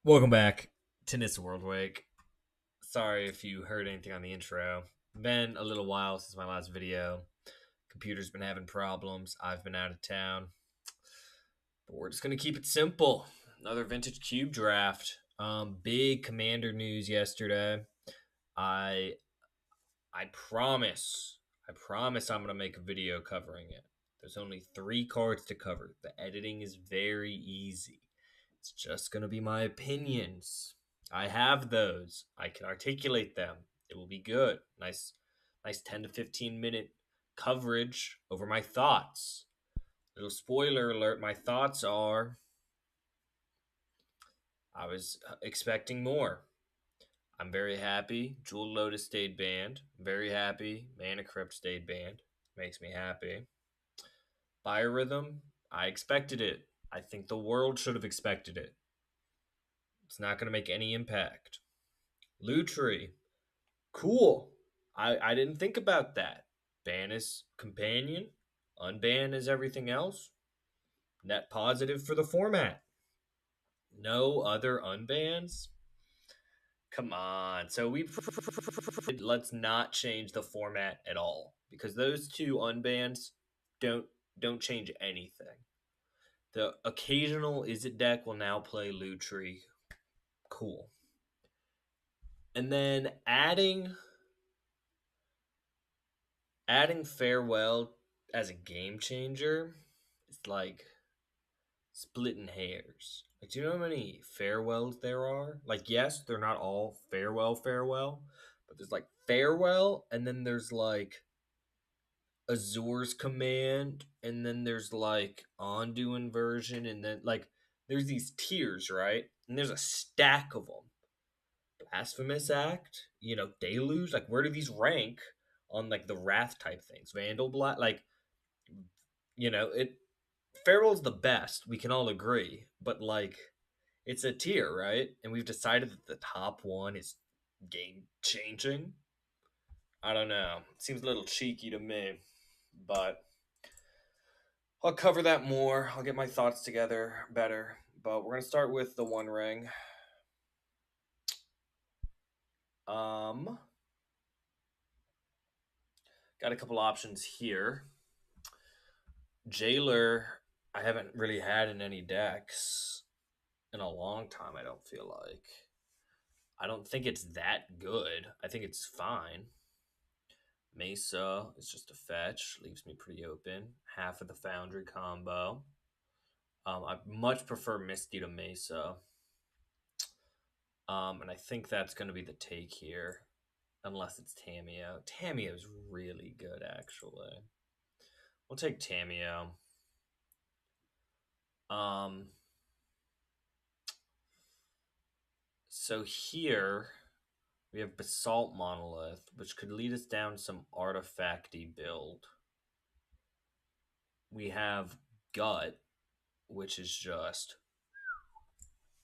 Welcome back to Nits World Wake. Sorry if you heard anything on the intro. Been a little while since my last video. Computer's been having problems. I've been out of town. But we're just gonna keep it simple. Another vintage cube draft. Big commander news yesterday. I I promise. I promise I'm gonna make a video covering it. There's only 3 cards to cover. The editing is very easy. It's just going to be my opinions. I have those. I can articulate them. It will be good. Nice 10 to 15 minute coverage over my thoughts. Little spoiler alert, my thoughts are I was expecting more. I'm very happy. Jewel Lotus stayed banned. Very happy. Mana Crypt stayed banned. Makes me happy. Biorhythm, I expected it. I think the world should have expected it. It's not going to make any impact. Lutri, cool. I didn't think about that. Ban is companion, unban is everything else. Net positive for the format. No other unbans? Come on. So let's not change the format at all because those two unbans don't don't change anything. The occasional Izzet deck will now play Lutri. Cool. And then adding farewell as a game changer is like splitting hairs. Like, do you know how many farewells there are? Like, yes, they're not all farewell, but there's like farewell, and then there's like Azur's command, and then there's like Ondu inversion, and then like there's these tiers, right? And there's a stack of them. Blasphemous Act, Deluge. Like, where do these rank on like the Wrath type things? Vandal Blast, like, it. Farewell's the best. We can all agree, but like, it's a tier, right? And we've decided that the top one is game changing. I don't know. It seems a little cheeky to me, but I'll cover that more. I'll get my thoughts together better. But we're gonna start with the One Ring. Um, got a couple options here. Jailer, I haven't really had in any decks in a long time, I don't feel like. I don't think it's that good. I think it's fine. Mesa is just a fetch, leaves me pretty open. Half of the Foundry combo. I much prefer Misty to Mesa. And I think that's going to be the take here, unless it's Tameo. Tameo is really good, actually. We'll take Tameo. So here we have Basalt Monolith, which could lead us down some artifacty build. We have Gut, which is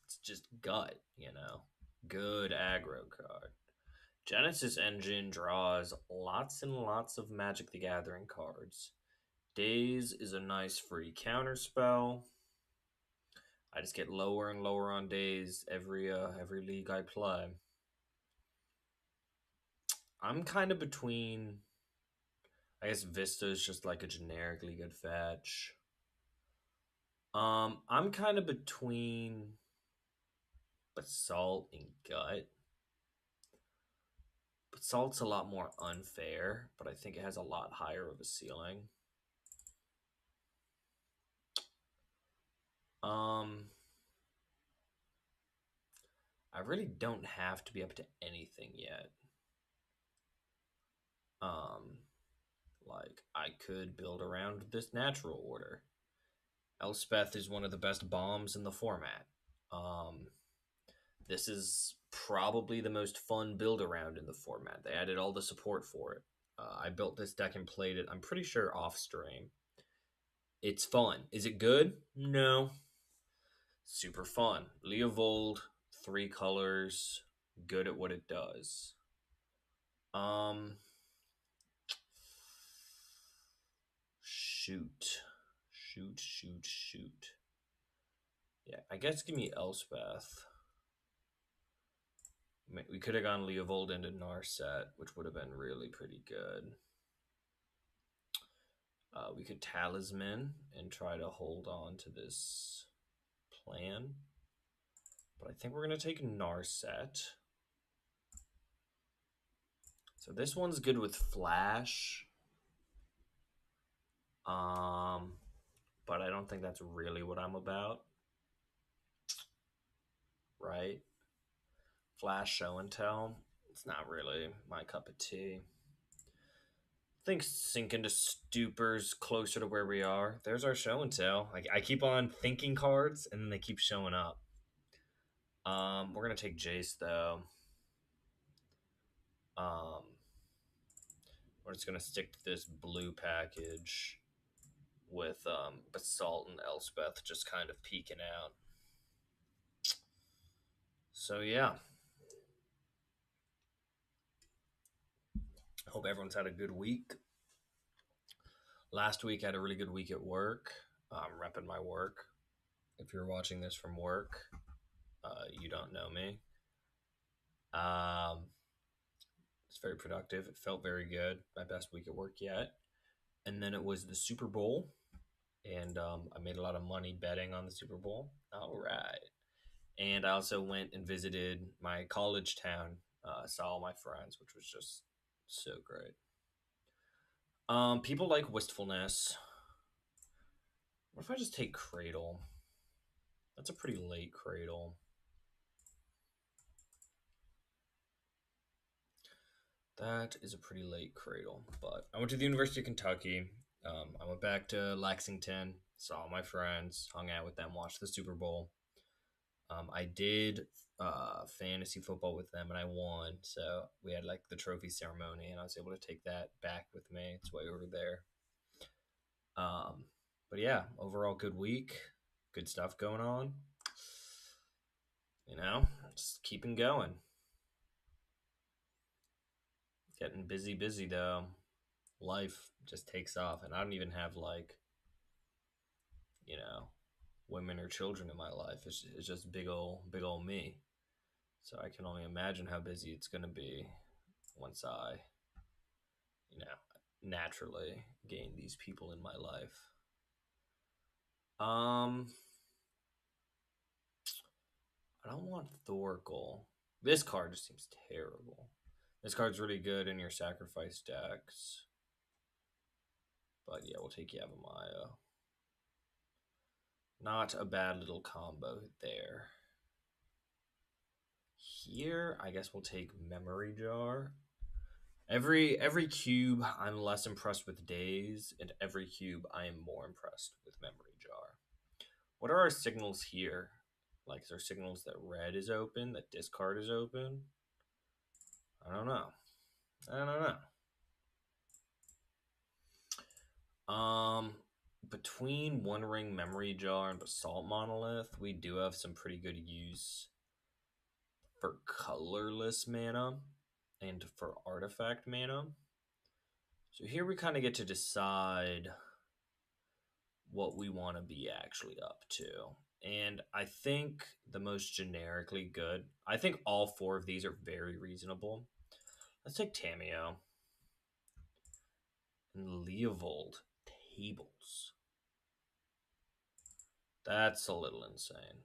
it's just gut, Good aggro card. Genesis Engine draws lots and lots of Magic the Gathering cards. Daze is a nice free counter spell. I just get lower and lower on Daze every league I play. I'm kind of between. I guess Vista is just like a generically good fetch. I'm kind of between Basalt and Gut. Basalt's a lot more unfair, but I think it has a lot higher of a ceiling. I really don't have to be up to anything yet. Like, I could build around this natural order. Elspeth is one of the best bombs in the format. This is probably the most fun build around in the format. They added all the support for it. I built this deck and played it, I'm pretty sure, off stream. It's fun. Is it good? No. Super fun. Leovold, 3 colors, good at what it does. Shoot. Yeah, I guess give me Elspeth. We could have gone Leovold into Narset, which would have been really pretty good. We could Talisman and try to hold on to this plan. But I think we're going to take Narset. So this one's good with Flash. But I don't think that's really what I'm about. Right? Flash show and tell. It's not really my cup of tea. I think sink into stupors closer to where we are. There's our show and tell. Like I keep on thinking cards and then they keep showing up. We're gonna take Jace though. Um, we're just gonna stick to this blue package with Basalt and Elspeth just kind of peeking out. So yeah, hope everyone's had a good week. Last week I had a really good week at work. I'm repping my work. If you're watching this from work, you don't know me. It's very productive. It felt very good. My best week at work yet. And then it was the Super Bowl, and I made a lot of money betting on the Super Bowl. All right. And I also went and visited my college town, saw all my friends, which was just so great. People like wistfulness. What if I just take Cradle? That's a pretty late Cradle. That is a pretty late Cradle. But I went to the University of Kentucky. I went back to Lexington, saw my friends, hung out with them, watched the Super Bowl. I did fantasy football with them and I won. So we had like the trophy ceremony and I was able to take that back with me. It's way over there. But yeah, overall good week, good stuff going on. You know, just keeping going. Getting busy though. Life just takes off, and I don't even have like, you know, women or children in my life. It's just big old me. So I can only imagine how busy it's gonna be once I, you know, naturally gain these people in my life. I don't want Thorkel. This card just seems terrible. This card's really good in your sacrifice decks. But yeah, we'll take Yavimaya. Not a bad little combo there. Here, I guess we'll take Memory Jar. Every cube, I'm less impressed with Daze, and every cube, I am more impressed with Memory Jar. What are our signals here? Like, is there signals that red is open, that discard is open? I don't know. Between One Ring Memory Jar and Basalt Monolith, we do have some pretty good use for colorless mana and for artifact mana. So here we kind of get to decide what we want to be actually up to. And I think the most generically good, I think all four of these are very reasonable. Let's take Tamio and Leovold Tables. That's a little insane.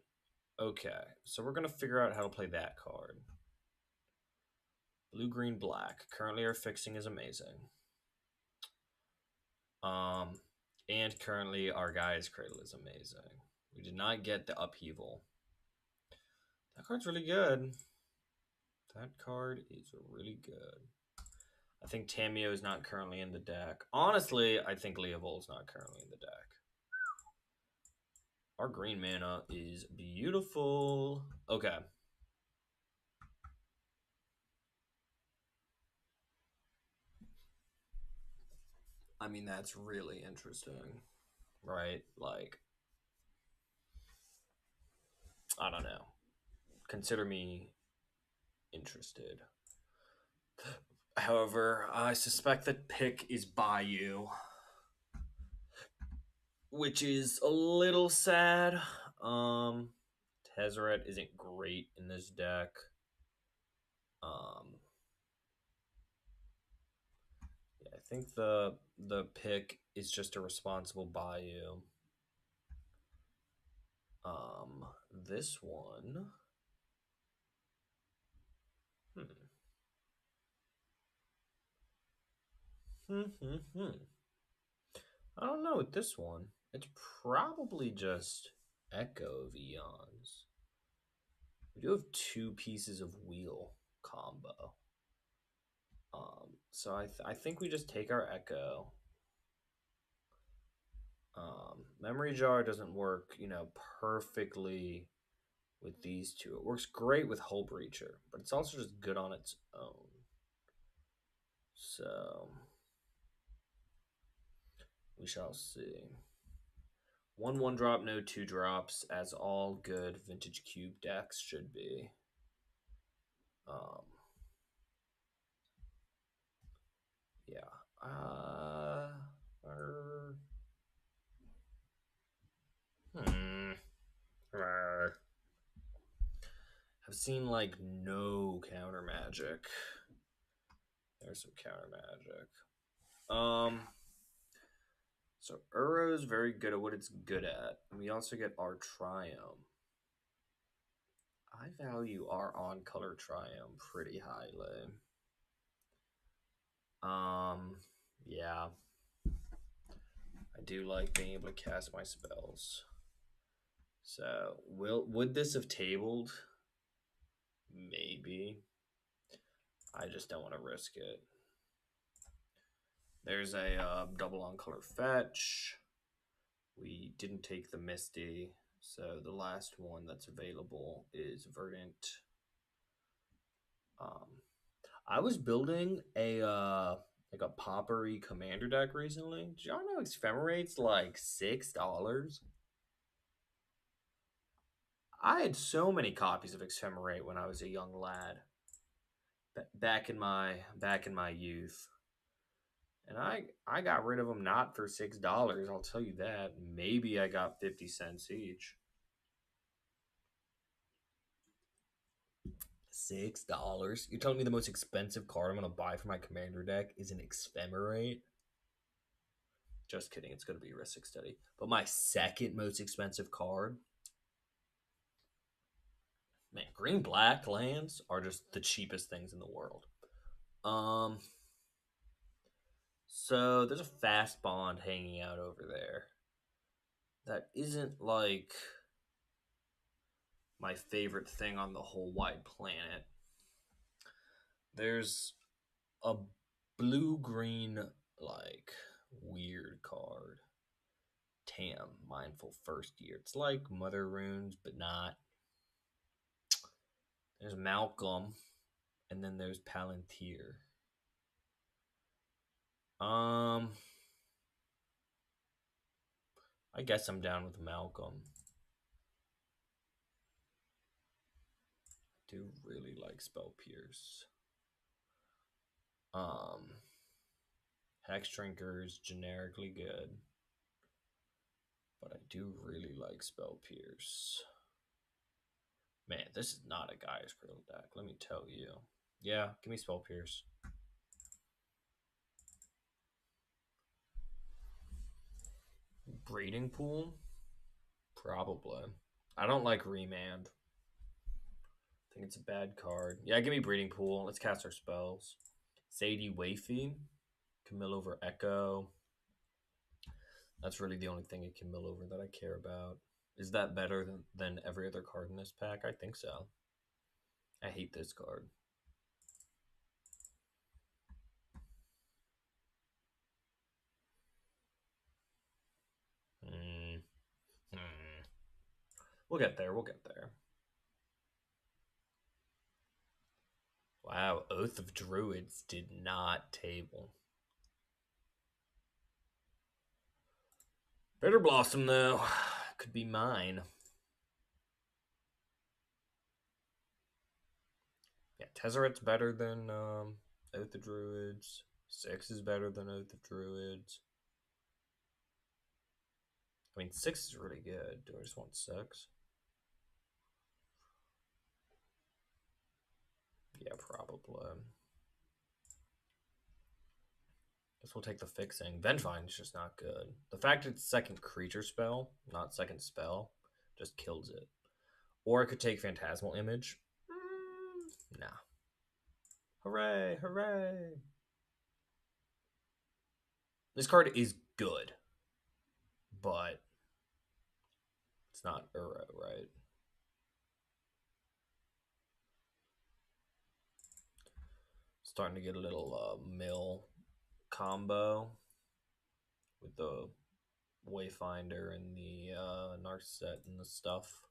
Okay, so we're going to figure out how to play that card. Blue, green, black. Currently our fixing is amazing. And currently our guy's cradle is amazing. We did not get the upheaval. That card's really good. That card is really good. I think Tamio is not currently in the deck. Honestly, I think Leovold's not currently in the deck. Our green mana is beautiful. Okay. I mean, that's really interesting, right? Like, I don't know. Consider me interested. However, I suspect that pick is Bayou, which is a little sad. Tezzeret isn't great in this deck. Um, yeah, I think the pick is just a responsible bayou. This one. Hmm. I don't know with this one. It's probably just Echo of Eons. We do have two pieces of wheel combo. So I think we just take our Echo. Memory Jar doesn't work, perfectly with these two. It works great with Hull Breacher, but it's also just good on its own. So we shall see. 1 drop, no 2 drops, as all good vintage cube decks should be. Um, yeah. Hmm. I've seen like no counter magic. There's some counter magic. So Uro's very good at what it's good at. We also get our Triumph. I value our on-color Triumph pretty highly. Yeah. I do like being able to cast my spells. So, would this have tabled? Maybe. I just don't want to risk it. There's a double on color fetch. We didn't take the Misty, so the last one that's available is Verdant. I was building a like a poppery commander deck recently. Did y'all know Ephemerate's like $6? I had so many copies of Ephemerate when I was a young lad, back in my youth, and I got rid of them not for $6. I'll tell you that. Maybe I got 50 cents each. $6. You're telling me the most expensive card I'm gonna buy for my commander deck is an Ephemerate? Just kidding. It's gonna be Ristic Study. But my second most expensive card, man, green black lands are just the cheapest things in the world. Um, so there's a fast bond hanging out over there. That isn't like my favorite thing on the whole wide planet. There's a blue green like weird card. Tam, Mindful First Year. It's like Mother Runes, but not. There's Malcolm, and then there's Palantir. I guess I'm down with Malcolm. I do really like Spell Pierce. Hex Drinker is generically good, but I do really like Spell Pierce. Man, this is not a Gaia's Cradle deck, let me tell you. Yeah, give me Spell Pierce. Breeding Pool? Probably. I don't like Remand. I think it's a bad card. Yeah, give me Breeding Pool. Let's cast our spells. Sadie Wafy can mill over Echo. That's really the only thing it can mill over that I care about. Is that better than every other card in this pack? I think so. I hate this card. We'll get there. We'll get there. Wow, Oath of Druids did not table. Bitter Blossom, though, could be mine. Yeah, Tezzeret's better than Oath of Druids. 6 is better than Oath of Druids. I mean, 6 is really good. Do I just want 6? Yeah, probably. Guess we'll take the fixing. Vengevine's just not good. The fact it's second creature spell, not second spell, just kills it. Or I could take Phantasmal Image. Nah. Hooray, hooray. This card is good, but it's not Uro, right? Starting to get a little mill combo with the Wayfinder and the Narset and the stuff.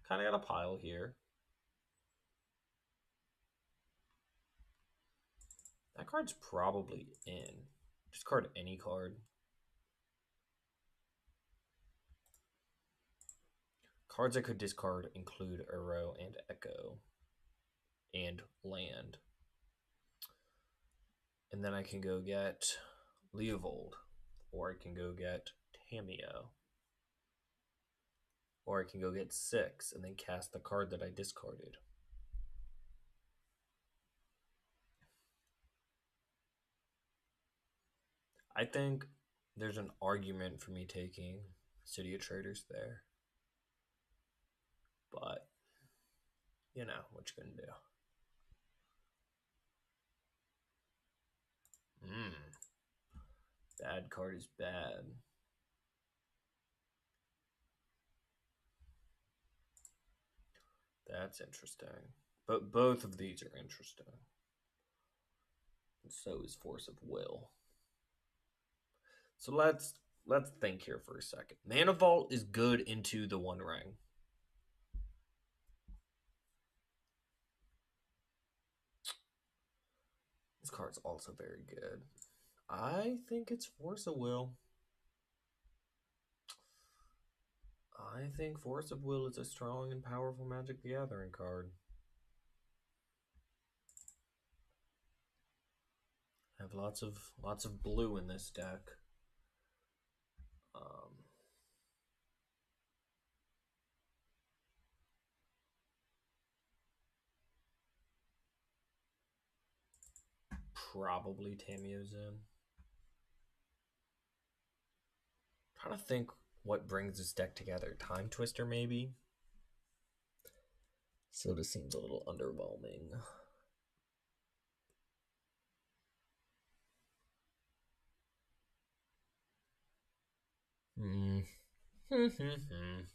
Kind of got a pile here. That card's probably in. Discard any card. Cards I could discard include Uro and Echo and land. And then I can go get Leovold, or I can go get Tameo, or I can go get 6 and then cast the card that I discarded. I think there's an argument for me taking City of Traders there. But, you know, what you gonna do? Bad card is bad. That's interesting. But both of these are interesting. And so is Force of Will. So let's think here for a second. Mana Vault is good into the One Ring. This card's also very good. I think it's Force of Will. I think Force of Will is a strong and powerful Magic the Gathering card. I have lots of blue in this deck. Probably Tameo's in. Trying to think what brings this deck together. Time Twister, maybe? So this seems a little underwhelming. That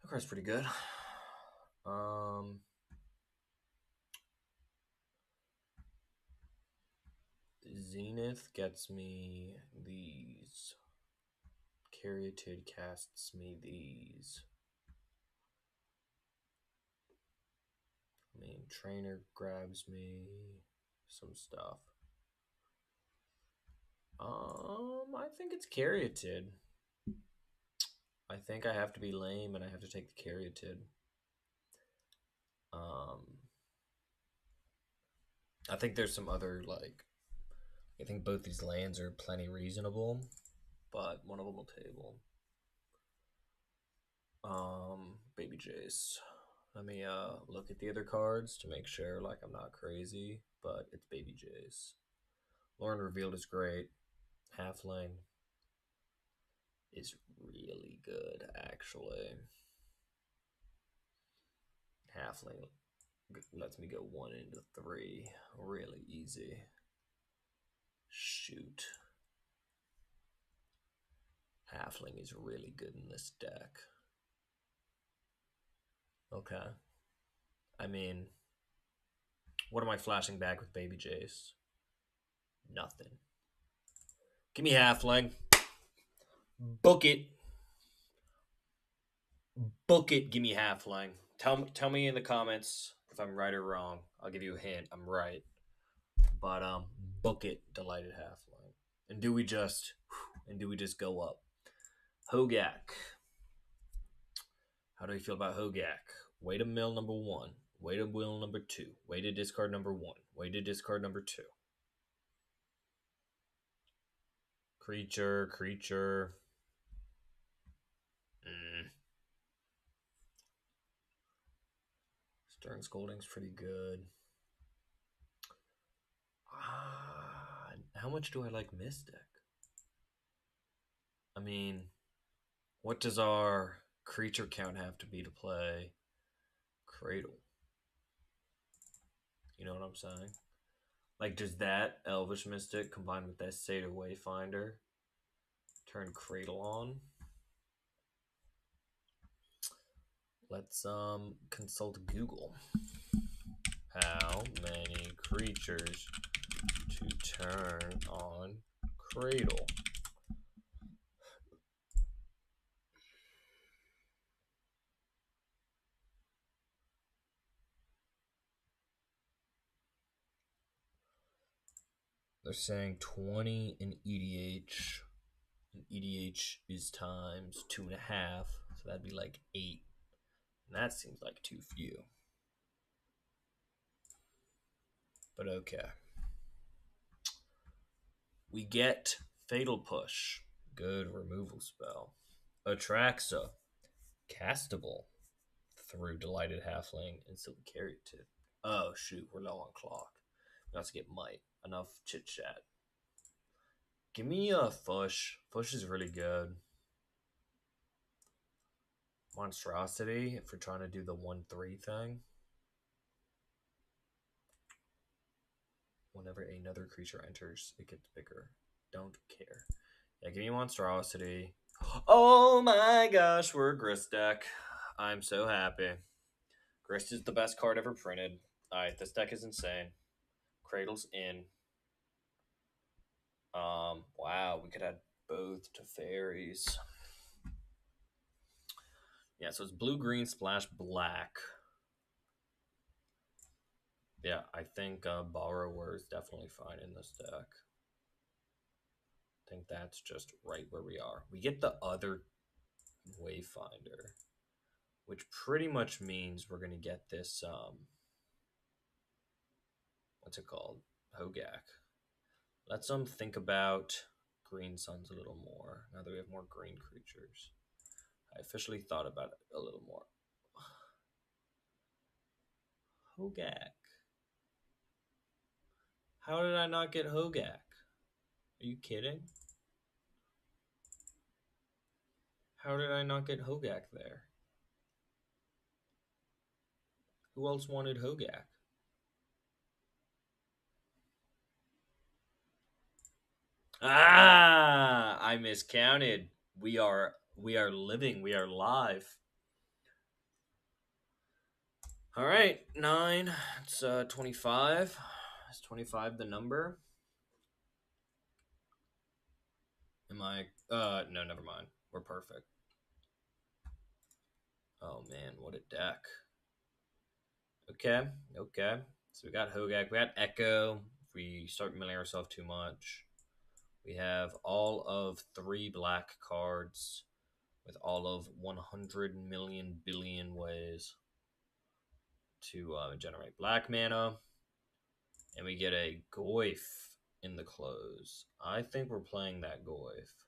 card's pretty good. Zenith gets me these. Caryatid casts me these. I mean, Trainer grabs me some stuff. I think it's Caryatid. I think I have to be lame and I have to take the Caryatid. I think there's some other, like, I think both these lands are plenty reasonable, but one of them will table. Baby Jace. Let me look at the other cards to make sure, like, I'm not crazy, but it's Baby Jace. Lauren Revealed is great. Halfling is really good, actually. Halfling lets me go 1 into 3 really easy. Shoot. Halfling is really good in this deck. Okay. I mean, what am I flashing back with Baby Jace? Nothing. Give me Halfling. Book it. Book it. Give me Halfling. Tell me in the comments if I'm right or wrong. I'll give you a hint. I'm right. But book it, Delighted Halfling. And do we just go up? Hogak. How do we feel about Hogak? Way to mill number 1. Way to will number 2. Way to discard number 1. Way to discard number 2. Creature. Stern Scolding's pretty good. How much do I like Mystic? I mean, what does our creature count have to be to play Cradle? You know what I'm saying? Like, does that Elvish Mystic combined with that Seder Wayfinder turn Cradle on? Let's consult Google. How many creatures to turn on Cradle? They're saying 20 in EDH. And EDH is times 2.5, so that'd be like 8. And that seems like too few. But okay. We get Fatal Push. Good removal spell. Atraxa. Castable through Delighted Halfling and Silly Caryatid. Oh shoot, we're low on clock. We have to get Might. Enough chit chat. Give me a Fush. Fush is really good. Monstrosity, if we're trying to do the 1-3 thing. Whenever another creature enters, it gets bigger. Don't care. Yeah, give me Monstrosity. Oh my gosh, we're a Grist deck. I'm so happy. Grist is the best card ever printed. Alright, this deck is insane. Cradle's in. Wow, we could add both to fairies. Yeah, so it's blue, green, splash, black. Yeah, I think Borrower is definitely fine in this deck. I think that's just right where we are. We get the other Wayfinder, which pretty much means we're going to get this, what's it called? Hogak. Let's think about Green Suns a little more, now that we have more green creatures. I officially thought about it a little more. Hogak. How did I not get Hogak? Are you kidding? How did I not get Hogak there? Who else wanted Hogak? Ah, I miscounted. We are living. We are live. All right, 9. It's 25. Is 25 the number? Am I? No, never mind. We're perfect. Oh man, what a deck. Okay. So we got Hogak. We got Echo. If we start milling ourselves too much, we have all of 3 black cards with all of 100 million billion ways to generate black mana. And we get a Goyf in the close. I think we're playing that Goyf.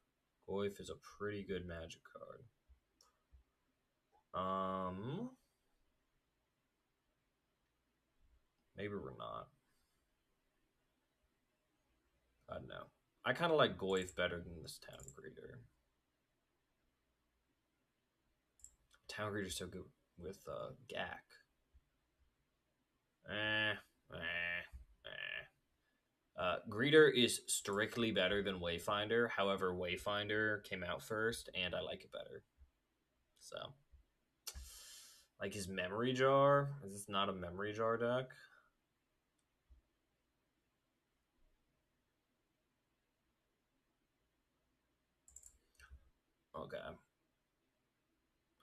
Goyf is a pretty good magic card. Maybe we're not. I don't know. I kind of like Goyf better than this Town Greeter. Town Greeter's so good with Gak. Greeter is strictly better than Wayfinder. However, Wayfinder came out first, and I like it better. So, like his Memory Jar. Is this not a Memory Jar deck? Okay.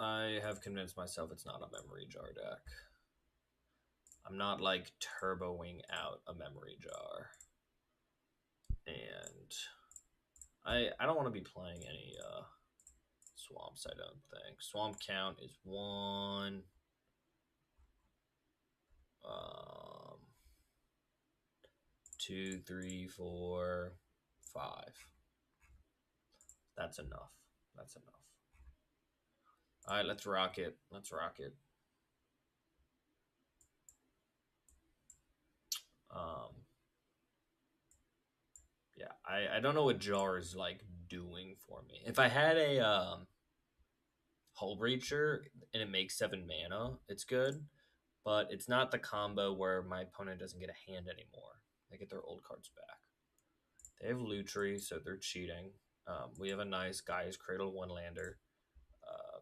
I have convinced myself it's not a Memory Jar deck. I'm not like turboing out a Memory Jar. And I don't want to be playing any swamps, I don't think. Swamp count is 1. 2, 3, 4, 5. That's enough. That's enough. All right, let's rock it. Let's rock it. Um, yeah, I don't know what jar is like doing for me. If I had a Hull Breacher and it makes 7 mana, it's good. But it's not the combo where my opponent doesn't get a hand anymore. They get their old cards back. They have Lutri, so they're cheating. We have a nice Guy's Cradle one lander. Uh,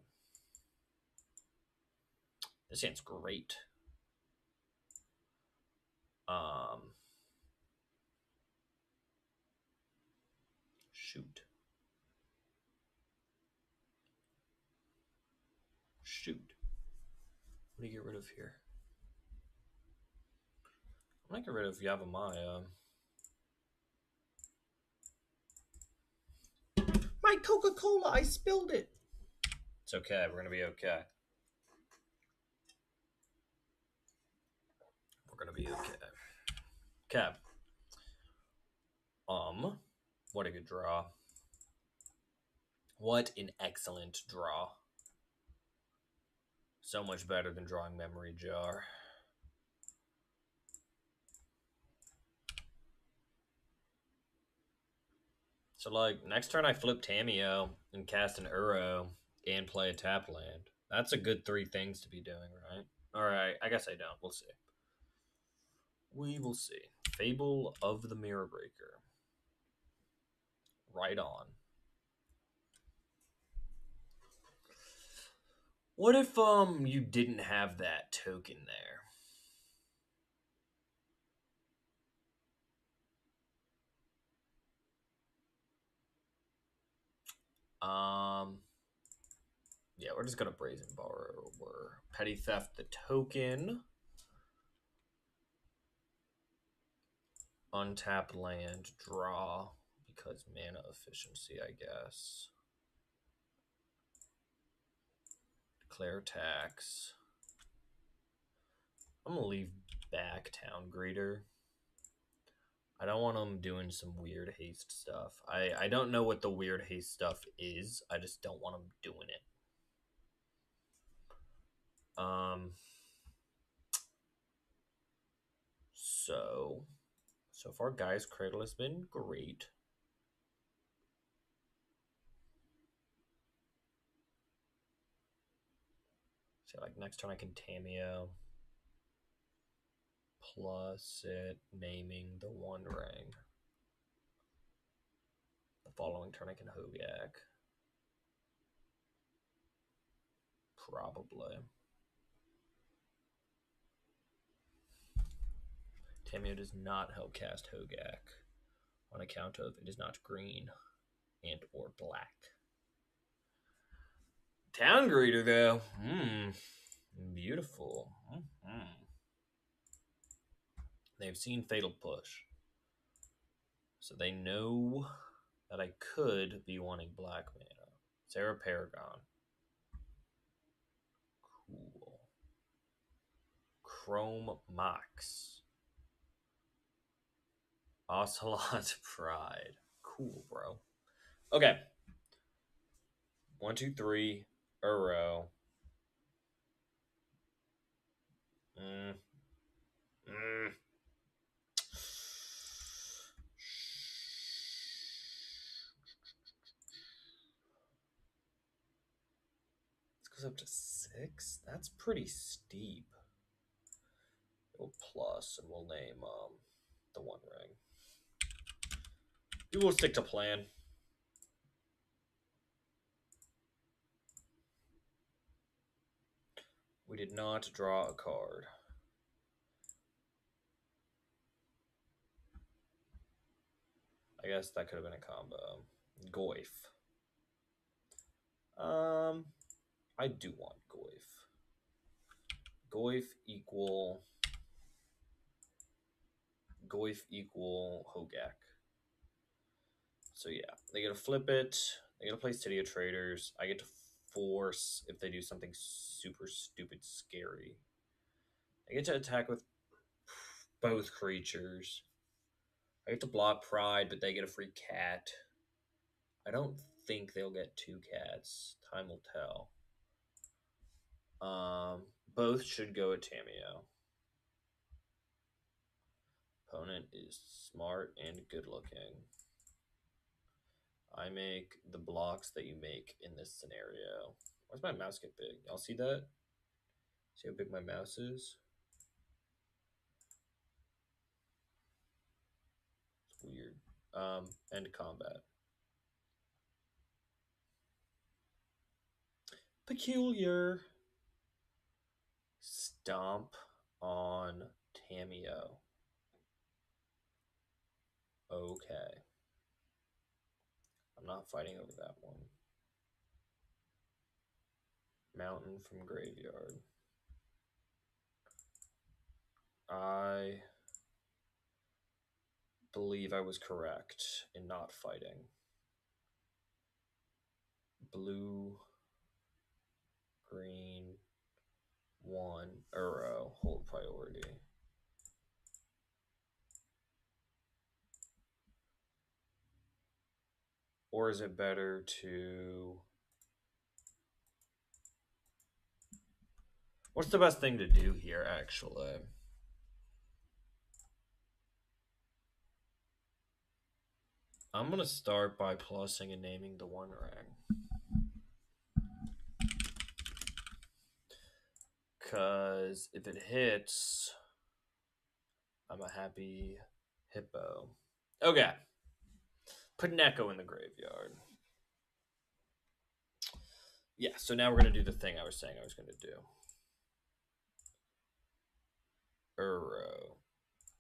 this hand's great. Um, shoot. Shoot. What do you get rid of here? I'm gonna get rid of Yavimaya. My Coca-Cola, I spilled it. It's okay. We're gonna be okay. We're gonna be okay. Cap. What a good draw. What an excellent draw. So much better than drawing Memory Jar. So, like, next turn I flip Tameo and cast an Uro and play a tap land. That's a good 3 things to be doing, right? Alright, I guess I don't. We'll see. We will see. Fable of the Mirror Breaker. Right on. What if you didn't have that token there? Yeah, we're just gonna Brazen Borrow. We're Petty Theft the token. Untap land, draw, because mana efficiency, I guess. Declare tax. I'm gonna leave back Town Greeter. I don't want him doing some weird haste stuff. I don't know what the weird haste stuff is. I just don't want him doing it. So far, Guy's Cradle has been great. So, like, next turn I can Tameo. Plus it naming the One Ring. The following turn I can Hogak. Probably. Tameo does not help cast Hogak on account of it is not green and or black. Town Greeter, though. Beautiful. They've seen Fatal Push. So they know that I could be wanting black mana. Sarah Paragon. Cool. Chrome Mox. Ocelot Pride. Cool, bro. Okay. 1, 2, 3. Uro. This goes up to 6? That's pretty steep. Go plus, and we'll name the One Ring. We will stick to plan. We did not draw a card. I guess that could have been a combo. Goif. I do want Goif. Goif equal Hogak. So yeah, they get to flip it. They get to play City of Traders. I get to force if they do something super stupid scary. I get to attack with both creatures. I get to block Pride, but they get a free cat. I don't think they'll get 2 cats. Time will tell. Both should go at Tameo. Opponent is smart and good looking. I make the blocks that you make in this scenario. Why's my mouse get big? Y'all see that? See how big my mouse is? It's weird. End combat. Peculiar. Stomp on Tamio. Okay. I'm not fighting over that one. Mountain from Graveyard. I believe I was correct in not fighting. Blue, green, 1, Uro, hold priority. Or is it better to... What's the best thing to do here, actually? I'm going to start by plussing and naming the 1 ring. Because if it hits, I'm a happy hippo. Okay. Put an echo in the graveyard. Yeah, so now we're going to do the thing I was saying I was going to do. Uro.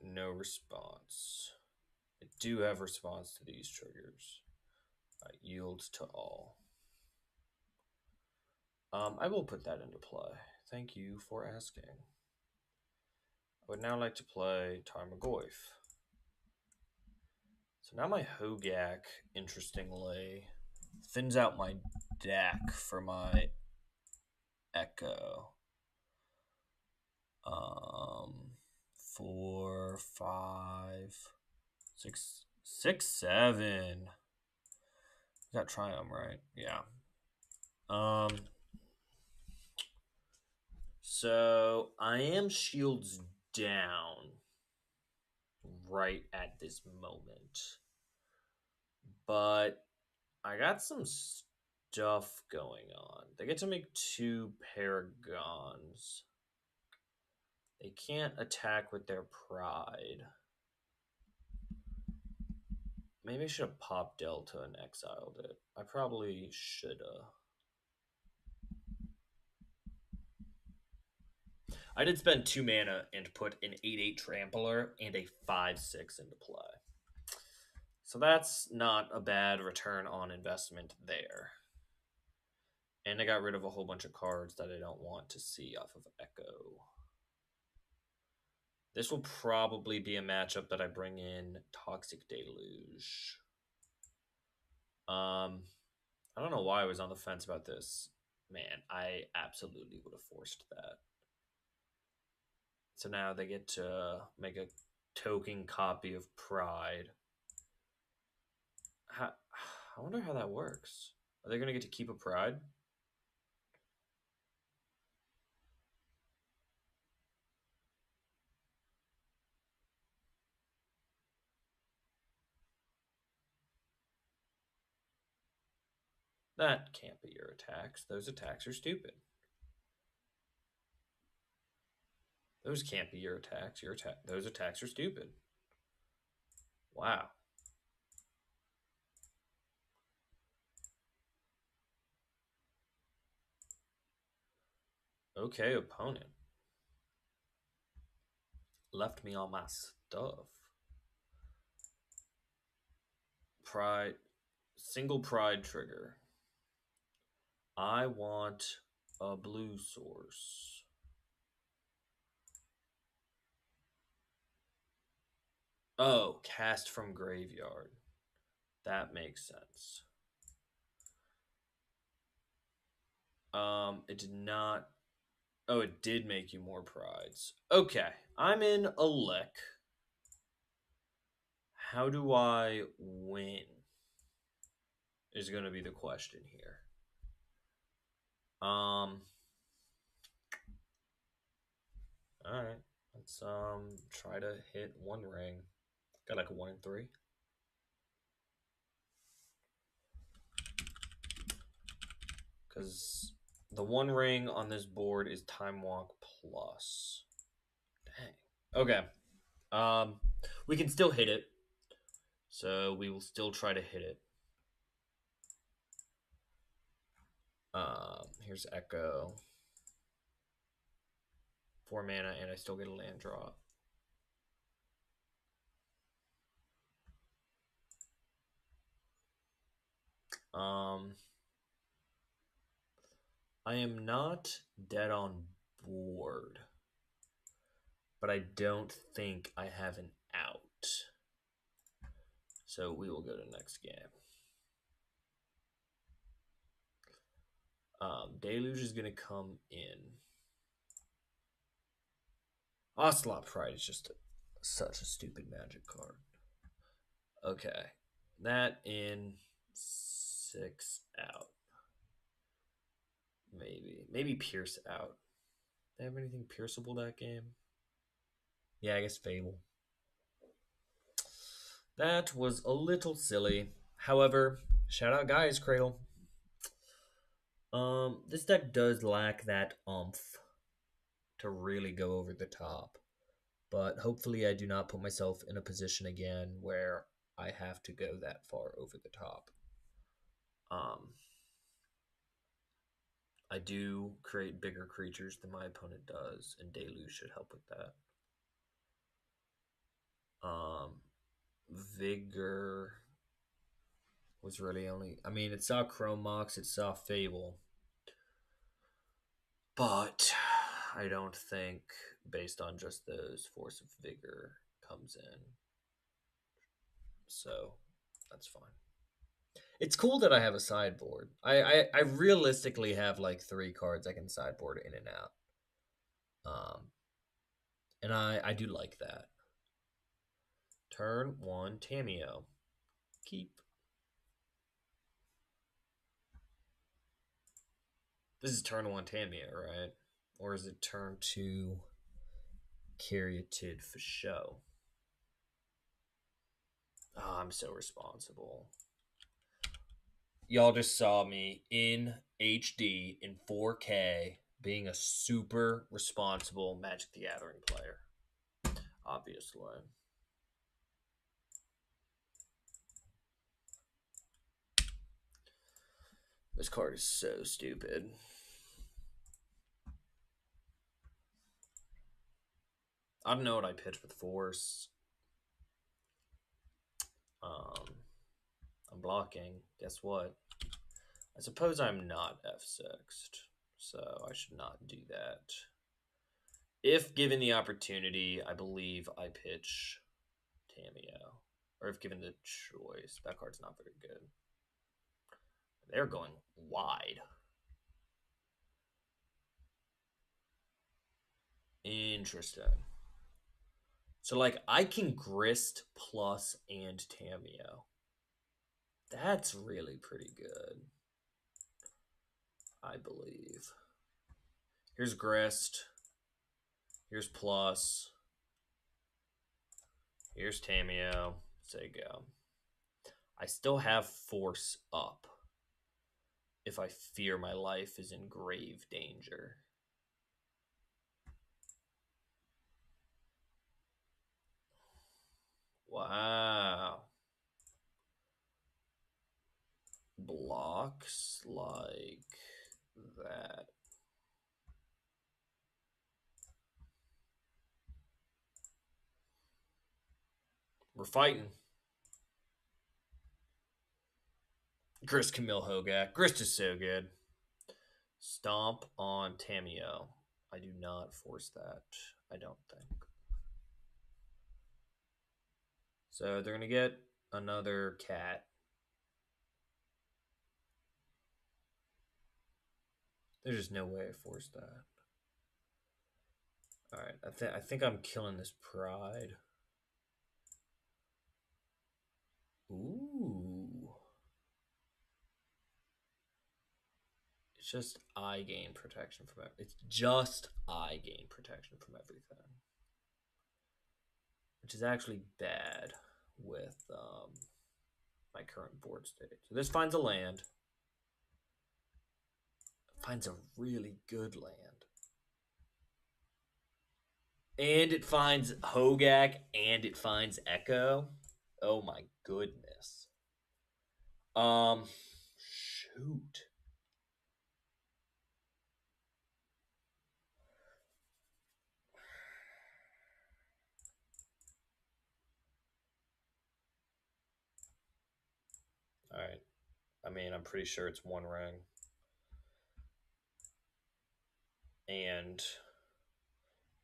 No response. I do have response to these triggers. Yields to all. I will put that into play. Thank you for asking. I would now like to play Tarmogoyf. So now my Hogak, interestingly, thins out my deck for my Echo. 4, 5, 6, 7. Got Triumph, right? Yeah. So I am shields down right at this moment. But I got some stuff going on. They get to make 2 Paragons. They can't attack with their pride. Maybe I should have popped Delta and exiled it. I probably should have. I did spend 2 mana and put an 8/8 Trampler and a 5/6 into play. So that's not a bad return on investment there. And I got rid of a whole bunch of cards that I don't want to see off of Echo. This will probably be a matchup that I bring in Toxic Deluge. I don't know why I was on the fence about this. Man, I absolutely would have forced that. So now they get to make a token copy of Pride. I wonder how that works. Are they going to get to keep a Pride? That can't be your attacks. Those attacks are stupid. Those can't be your attacks. Those attacks are stupid. Wow. Okay, opponent. Left me all my stuff. Pride. Single pride trigger. I want a blue source. Oh, cast from graveyard. That makes sense. It did not. Oh, it did make you more prides. Okay, I'm in a lick. How do I win? Is going to be the question here. All right, Let's try to hit one ring. Got like a 1 and 3. Because the one ring on this board is Time Walk plus. Dang. Okay. We can still hit it. So we will still try to hit it. Here's Echo. 4 mana, and I still get a land drop. I am not dead on board, but I don't think I have an out. So we will go to next game. Deluge is going to come in. Ocelot Pride is just such a stupid magic card. Okay. That in 6 out. Maybe Pierce out. They have anything pierceable that game? Yeah, I guess Fable. That was a little silly. However, shout out guys, Cradle. This deck does lack that umph to really go over the top. But hopefully I do not put myself in a position again where I have to go that far over the top. I do create bigger creatures than my opponent does, and Deluge should help with that. Vigor was really only... I mean, it saw Chrome Mox, it saw Fable. But I don't think, based on just those, Force of Vigor comes in. So, that's fine. It's cool that I have a sideboard. I realistically have like 3 cards I can sideboard in and out. And I do like that. Turn 1, Tamiyo. Keep. This is turn 1 Tamiyo, right? Or is it turn 2 Caryatid for show? Oh, I'm so responsible. Y'all just saw me in HD in 4K being a super responsible Magic the Gathering player. Obviously. This card is so stupid. I don't know what I pitch with Force. I'm blocking. Guess what? I suppose I'm not F6'd, so I should not do that. If given the opportunity, I believe I pitch Tamiyo. Or if given the choice. That card's not very good. They're going wide. Interesting. So, like, I can Grist plus and Tamiyo. That's really pretty good, I believe. Here's Grist. Here's plus. Here's Tamiyo. Say go. I still have Force up if I fear my life is in grave danger. Wow. Blocks like that. We're fighting. Grist Camille Hogak. Grist is so good. Stomp on Tamiyo. I do not force that. I don't think. So they're going to get another cat. There's just no way I forced that. All right, I think I'm killing this pride. Ooh. It's just I gain protection from it. It's just I gain protection from everything. which is actually bad with my current board state. So this finds a land, finds a really good land. And it finds Hogak and it finds Echo. Oh my goodness. Shoot. All right. I mean, I'm pretty sure it's one ring. And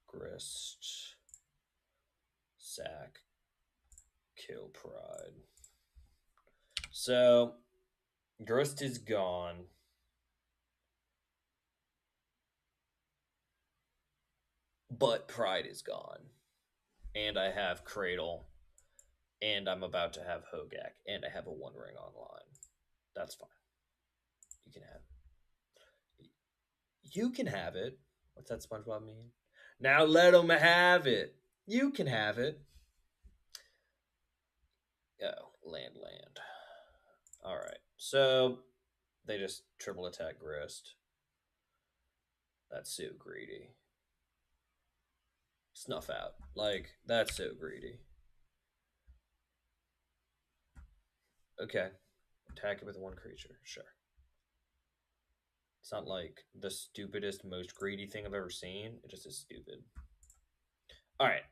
Grist, Sack, Kill Pride. So Grist is gone. But Pride is gone. And I have Cradle. And I'm about to have Hogak. And I have a one ring online. That's fine. You can have it. You can have it. What's that SpongeBob mean? Now let them have it. You can have it. Oh, land. All right. So they just triple attack Grist. That's so greedy. Snuff out. Like, that's so greedy. Okay. Attack it with one creature. Sure. It's not like the stupidest, most greedy thing I've ever seen. It just is stupid. All right.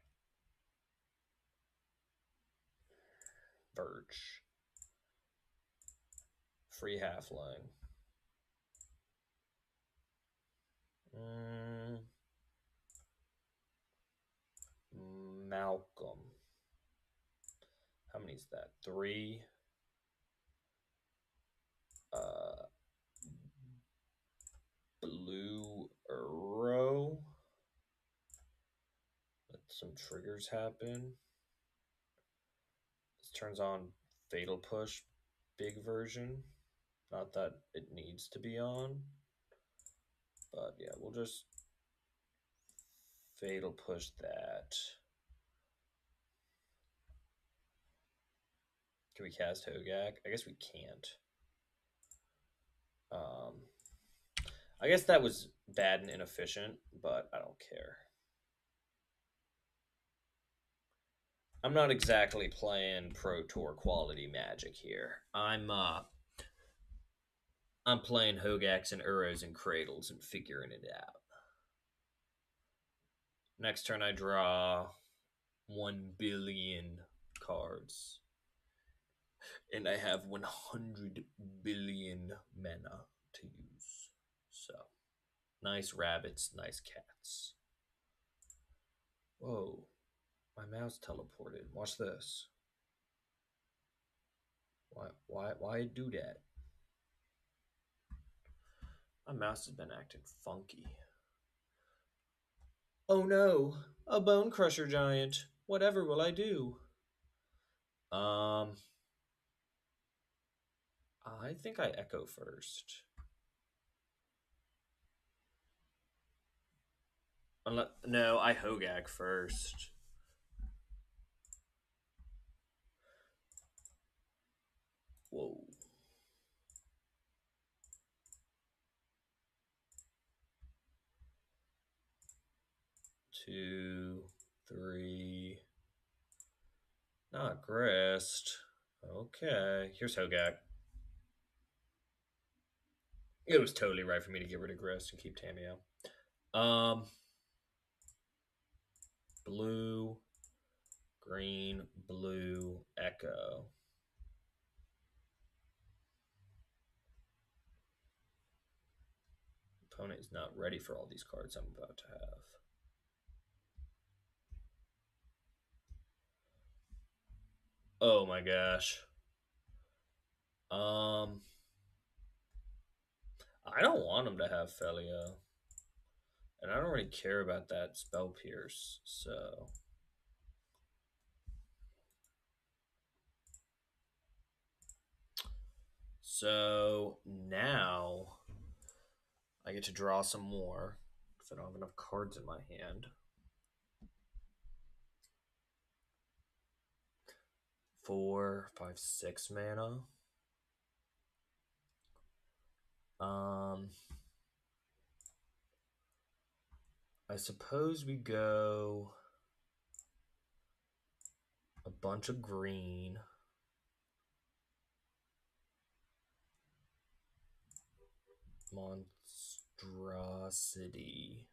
Verge. Free halfling. Malcolm. How many is that? 3. Blue arrow. Let some triggers happen. This turns on Fatal Push, big version. Not that it needs to be on. But yeah, we'll just Fatal Push that. Can we cast Hogak? I guess we can't. I guess that was bad and inefficient, but I don't care. I'm not exactly playing Pro Tour quality Magic here. I'm playing Hogaks and Uros and Cradles and figuring it out. Next turn I draw 1 billion cards. And I have 100 billion mana to use. So, nice rabbits, nice cats. Whoa, my mouse teleported. Watch this. Why do that? My mouse has been acting funky. Oh no, a bone crusher giant. Whatever will I do? I think I echo first. No, I Hogak first. Whoa. 2, 3. Not Grist. Okay, here's Hogak. It was totally right for me to get rid of Grist and keep Tamio. Blue, green, blue, Echo. Opponent is not ready for all these cards I'm about to have. Oh my gosh. I don't want him to have Felio. And I don't really care about that Spell Pierce, so. So now I get to draw some more because I don't have enough cards in my hand. 4, 5, 6 mana. Um, I suppose we go a bunch of green. Monstrosity.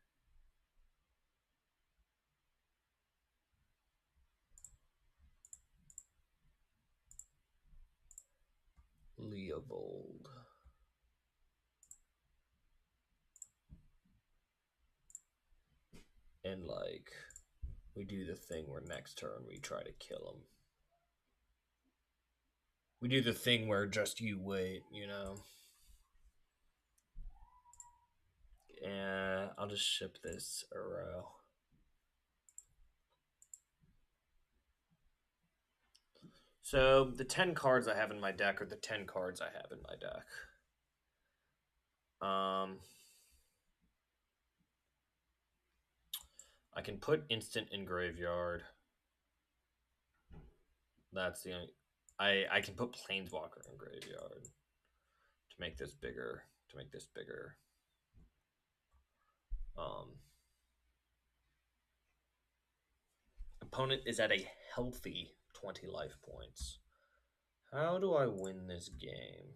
Leovold. And like, we do the thing where next turn we try to kill him. We do the thing where just you wait, you know? And I'll just ship this Uro. So the 10 cards I have in my deck are the 10 cards I have in my deck. I can put instant in graveyard. That's the only. I can put planeswalker in graveyard to make this bigger. To make this bigger. Opponent is at a healthy 20 life points. How do I win this game?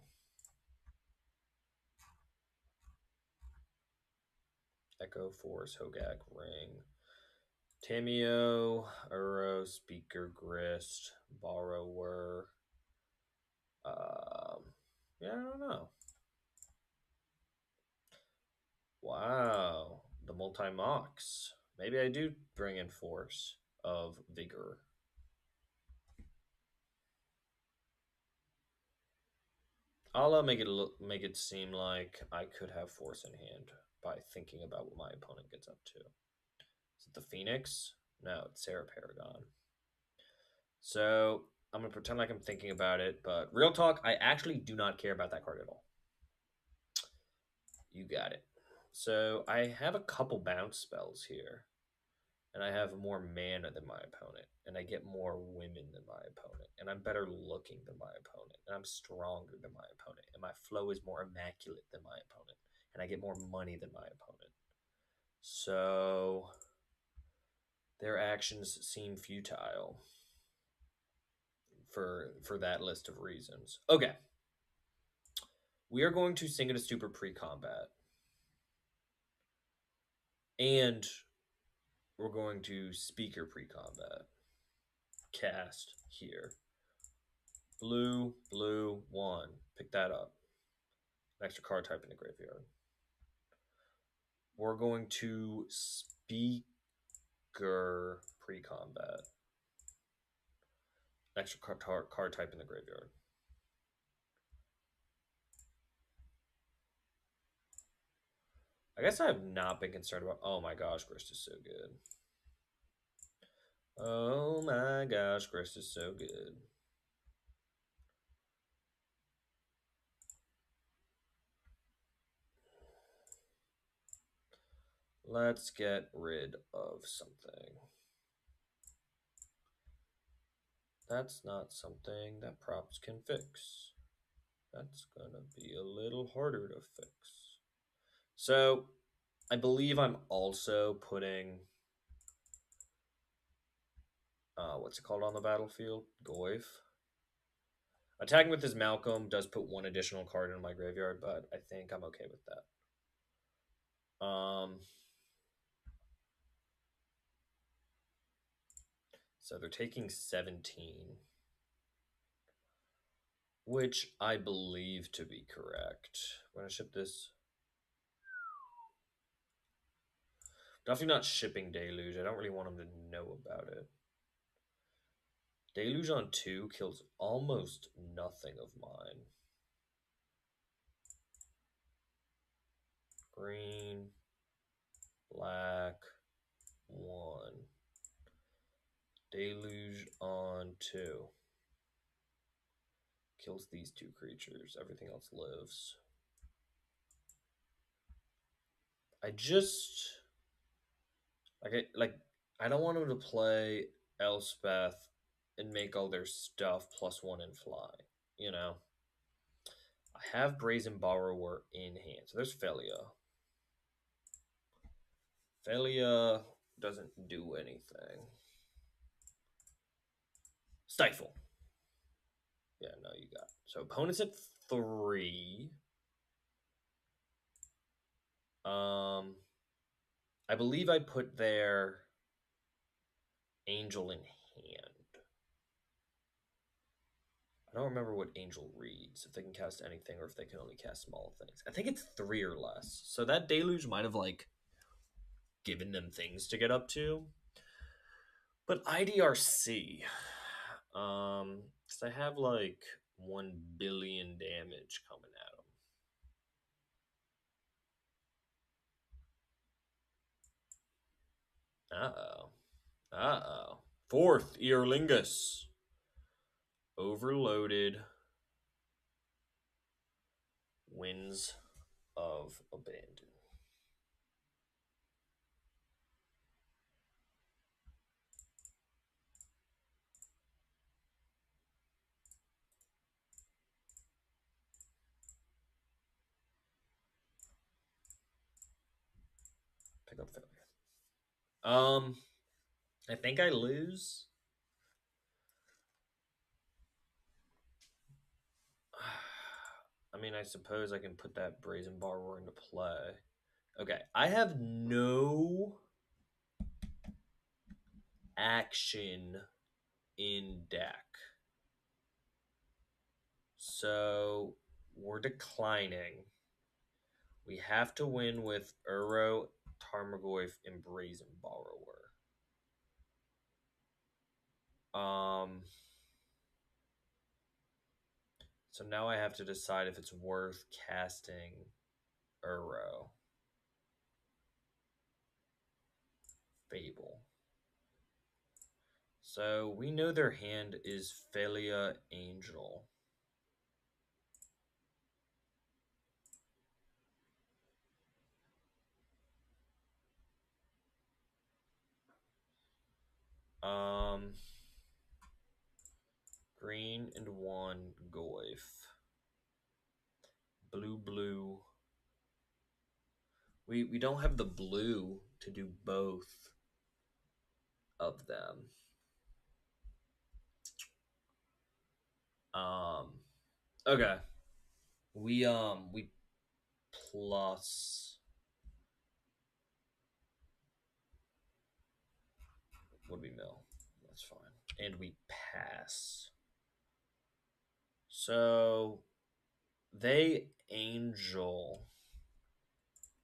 Echo Force, Hogak, Ring, Tameo, Uro, Speaker, Grist, Borrower. Yeah, I don't know. Wow, the multi-mox. Maybe I do bring in Force of Vigor. I'll make it seem like I could have Force in hand by thinking about what my opponent gets up to. Is it the Phoenix? No, it's Sarah Paragon. So I'm gonna pretend like I'm thinking about it, but real talk, I actually do not care about that card at all. You got it. So I have a couple bounce spells here, and I have more mana than my opponent, and I get more women than my opponent, and I'm better looking than my opponent, and I'm stronger than my opponent, and my flow is more immaculate than my opponent, and I get more money than my opponent. So their actions seem futile for that list of reasons. Okay. We are going to sing it a stupid pre-combat. And we're going to speaker pre-combat. Cast here. Blue, blue, 1. Pick that up. An extra card type in the graveyard. We're going to speaker pre-combat. Extra card type in the graveyard. I guess I have not been concerned about. Oh my gosh, Grist is so good. Oh my gosh, Grist is so good. Let's get rid of something. That's not something that props can fix. That's gonna be a little harder to fix. So I believe I'm also putting what's it called on the battlefield? Goyf. Attacking with his Malcolm does put one additional card in my graveyard, but I think I'm okay with that. So they're taking 17, which I believe to be correct. I'm gonna ship this. Definitely not shipping Deluge. I don't really want him to know about it. Deluge on 2 kills almost nothing of mine. Green, black, 1. Deluge on 2. Kills these 2 creatures. Everything else lives. I just... I don't want him to play Elspeth and make all their stuff +1 and fly. You know, I have Brazen Borrower in hand, so there's Felia. Felia doesn't do anything. Stifle. Yeah, no, you got it. So opponent's at 3. I believe I put their Angel in hand. I don't remember what Angel reads, if they can cast anything or if they can only cast small things. I think it's 3 or less. So that Deluge might have, like, given them things to get up to. But IDRC, because I have, like, 1 billion damage coming at them. Uh-oh. Uh-oh. 4th, Earlingus. Overloaded. Winds of Abandon. Pick up Failure. I think I lose. I mean, I suppose I can put that Brazen Borrower into play. Okay, I have no action in deck. So we're declining. We have to win with Uro, Tarmogoyf, and Brazen Borrower. So now I have to decide if it's worth casting Uro. Fable. So we know their hand is Felia Angel. Green and 1 Goyf. Blue. We don't have the blue to do both of them. Okay. We plus, what do we mill? That's fine. And we pass. So they Angel,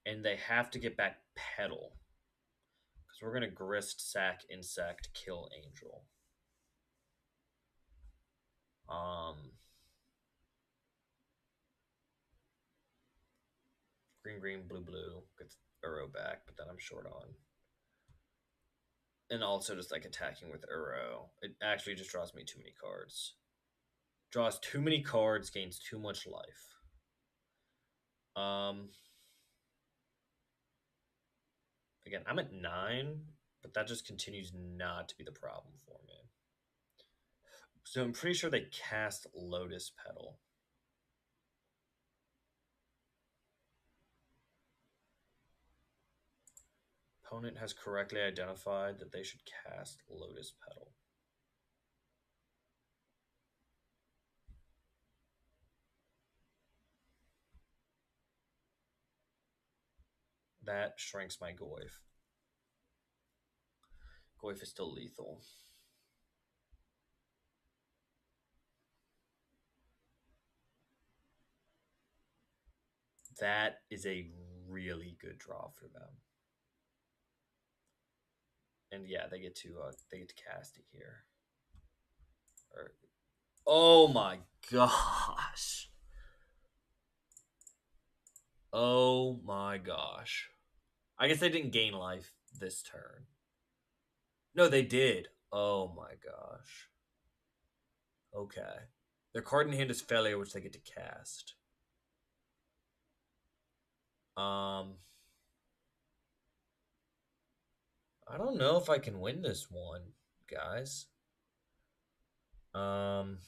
and they have to get back Petal. Because we're going to Grist, sack, insect, kill Angel. Green, blue. Gets Uro back, but then I'm short on. And also just like attacking with Uro. It actually just draws me too many cards. Draws too many cards, gains too much life. Again, I'm at 9, but that just continues not to be the problem for me. So I'm pretty sure they cast Lotus Petal. Opponent has correctly identified that they should cast Lotus Petal. That shrinks my Goyf. Goyf is still lethal. That is a really good draw for them. And yeah, they get to cast it here. Oh my gosh. Oh my gosh. I guess they didn't gain life this turn. No, they did. Oh my gosh. Okay. Their card in hand is Failure, which they get to cast. I don't know if I can win this one, guys. Um,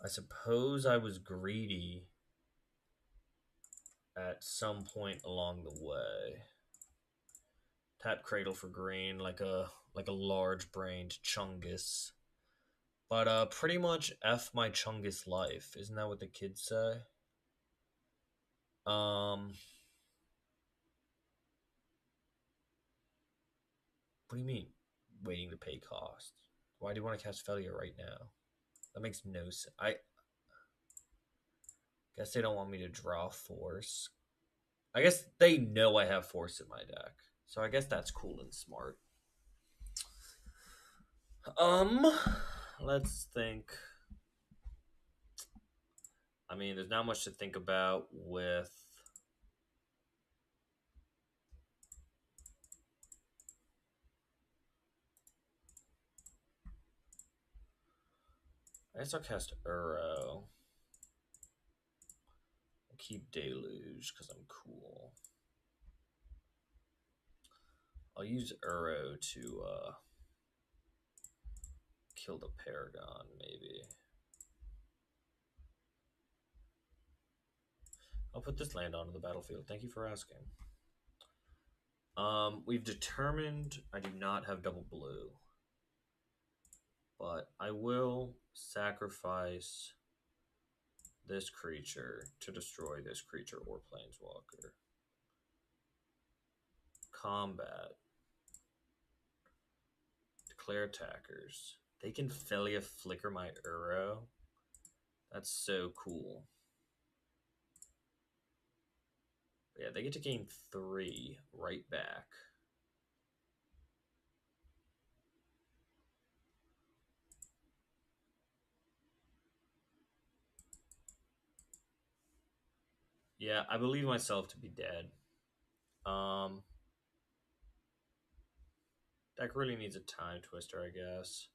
I suppose I was greedy at some point along the way. Tap Cradle for green, like a large-brained Chungus. But pretty much F my Chungus life. Isn't that what the kids say? What do you mean waiting to pay cost? Why do you want to cast failure right now? That makes no sense. I guess they don't want me to draw force. I guess they know I have force in my deck. So I guess that's cool and smart. Um, let's think. I mean, there's not much to think about with. I guess I'll cast Uro. I'll keep Deluge because I'm cool. I'll use Uro to kill the Paragon, maybe. I'll put this land onto the battlefield. Thank you for asking. We've determined I do not have double blue, but I will sacrifice this creature to destroy this creature or planeswalker. Combat. Declare attackers. They can Felia flicker my Uro. That's so cool. But yeah, they get to gain 3 right back. Yeah, I believe myself to be dead. Deck really needs a time twister, I guess.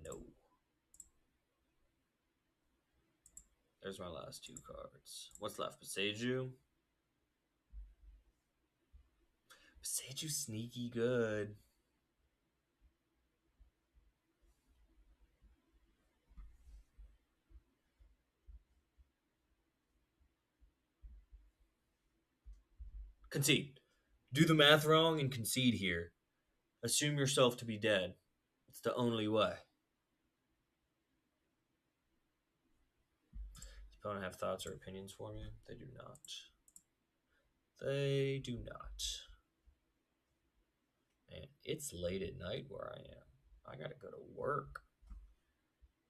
No. There's my last 2 cards. What's left? Beseju? Beseju sneaky good. Concede. Do the math wrong and concede here. Assume yourself to be dead. It's the only way. Does opponent have thoughts or opinions for me? They do not. They do not. Man, it's late at night where I am. I gotta go to work.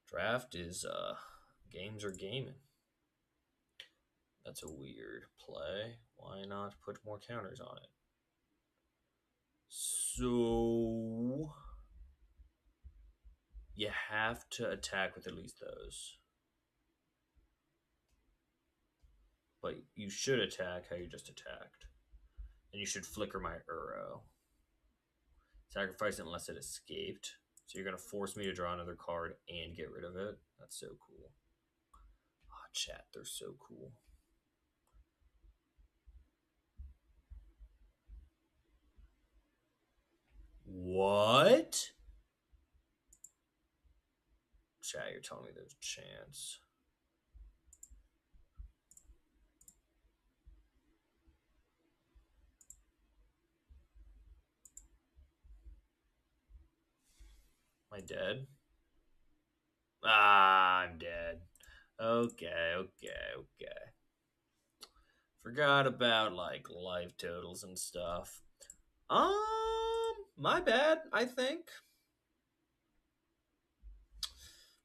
Draft is games are gaming. That's a weird play. Why not put more counters on it? So you have to attack with at least those. But you should attack how you just attacked. And you should flicker my Uro. Sacrifice it unless it escaped. So you're going to force me to draw another card and get rid of it. That's so cool. Oh, chat, they're so cool. What? Chat, you're telling me there's a chance. Am I dead? Ah, I'm dead. Okay. Forgot about like life totals and stuff. My bad, I think.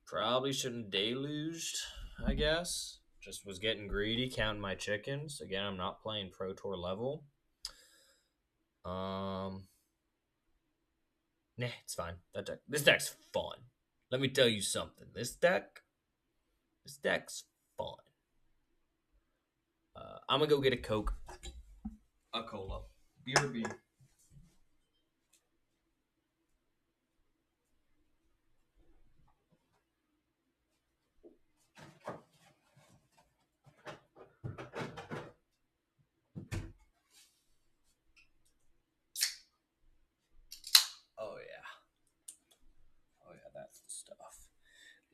Probably shouldn't deluged, I guess. Just was getting greedy, counting my chickens. Again, I'm not playing Pro Tour level. Nah, it's fine. This deck's fun. Let me tell you something. This deck's fun. I'm gonna go get a Coke, a cola, beer or beer.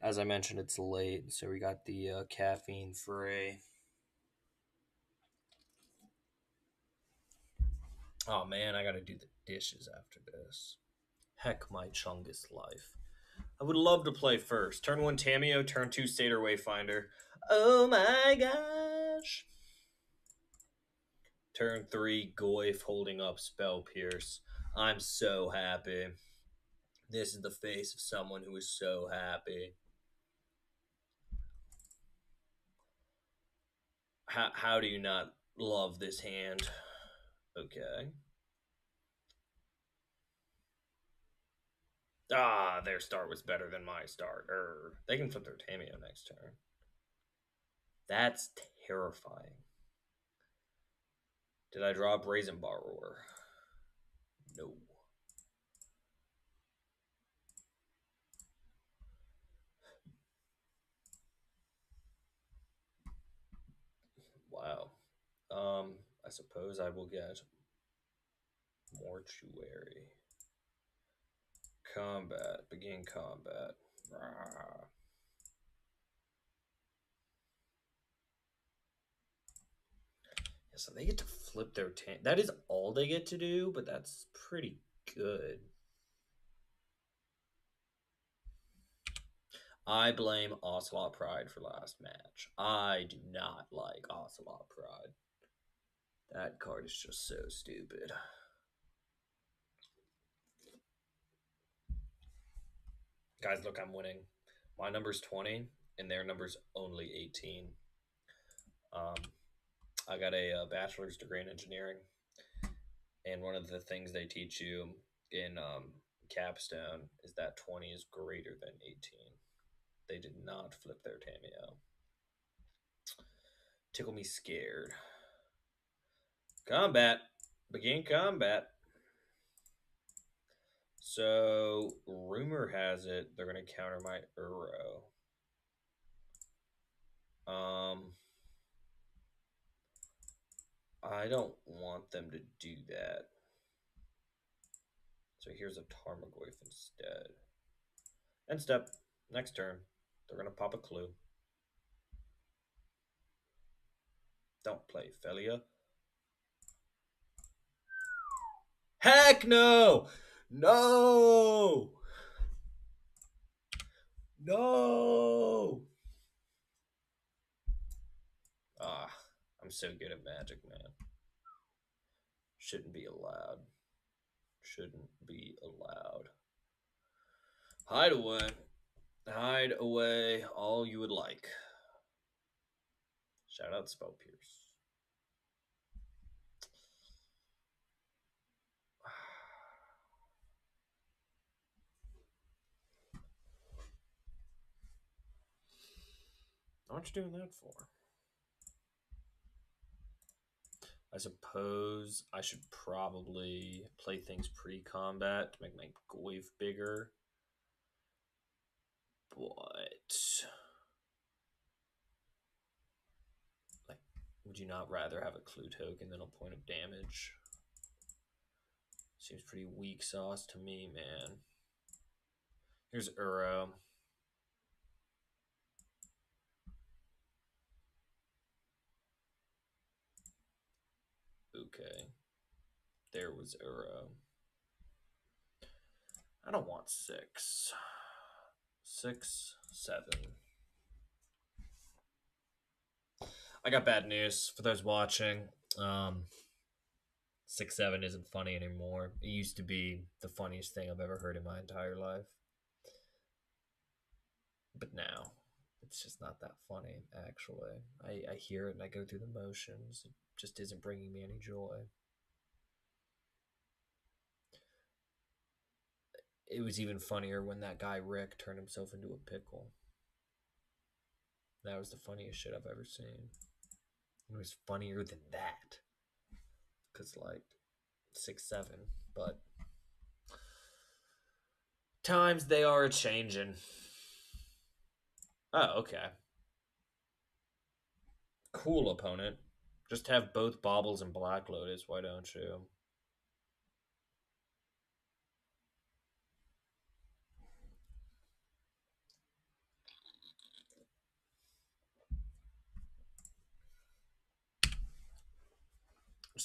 As I mentioned, it's late, so we got the caffeine free. Oh man, I gotta do the dishes after this. Heck, my chungus life. I would love to play first. Turn 1 Tamio, turn 2 Stater Wayfinder. Oh my gosh. Turn 3 Goyf holding up Spell Pierce. I'm so happy. This is the face of someone who is so happy. How do you not love this hand? Okay. Ah, their start was better than my start. They can flip their Tamio next turn. That's terrifying. Did I draw Brazen Borrower? No. Wow. I suppose I will get Mortuary. Combat. Begin combat. Rah. Yeah, so they get to flip their that is all they get to do, but that's pretty good. I blame Ocelot Pride for last match. I do not like Ocelot Pride. That card is just so stupid. Guys, look, I'm winning. My number's 20, and their number's only 18. I got a bachelor's degree in engineering, and one of the things they teach you in capstone is that 20 is greater than 18. They did not flip their Tamio. Tickle me scared. Combat. Begin combat. So, rumor has it they're going to counter my Uro. I don't want them to do that. So here's a Tarmogoyf instead. End step. Next turn. They're going to pop a clue. Don't play Felia. Heck no! No! No! Ah, I'm so good at Magic, man. Shouldn't be allowed. Shouldn't be allowed. Hide away. Hide away all you would like. Shout out Spell Pierce. What you doing that for? I suppose I should probably play things pre-combat to make my Goyf bigger. But like, would you not rather have a clue token than a point of damage? Seems pretty weak sauce to me, man. Here's Uro. Okay. There was Uro. I don't want 6. 6, 7. I got bad news for those watching. 6, 7 isn't funny anymore. It used to be the funniest thing I've ever heard in my entire life. But now, it's just not that funny, actually. I hear it and I go through the motions. It just isn't bringing me any joy. It was even funnier when that guy Rick turned himself into a pickle. That was the funniest shit I've ever seen. It was funnier than that. Because, like, 6, 7. But times they are changing. Oh, okay. Cool, opponent. Just have both Baubles and Black Lotus. Why don't you?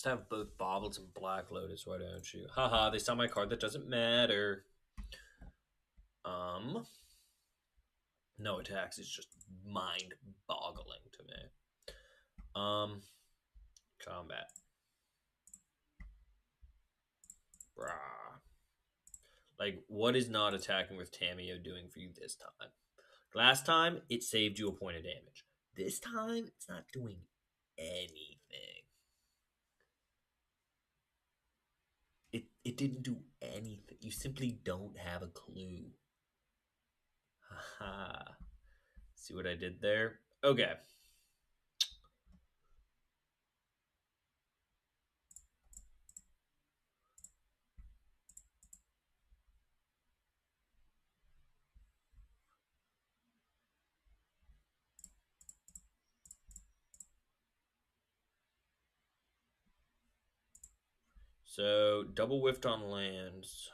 Just have both Bobbles and Black Lotus, why don't you? Haha, they saw my card that doesn't matter. Um, no attacks is just mind boggling to me. Combat. Brah. Like, what is not attacking with Tameo doing for you this time? Last time, it saved you a point of damage. This time, it's not doing anything. It didn't do anything. You simply don't have a clue. Haha. See what I did there? Okay. So, double whiffed on lands.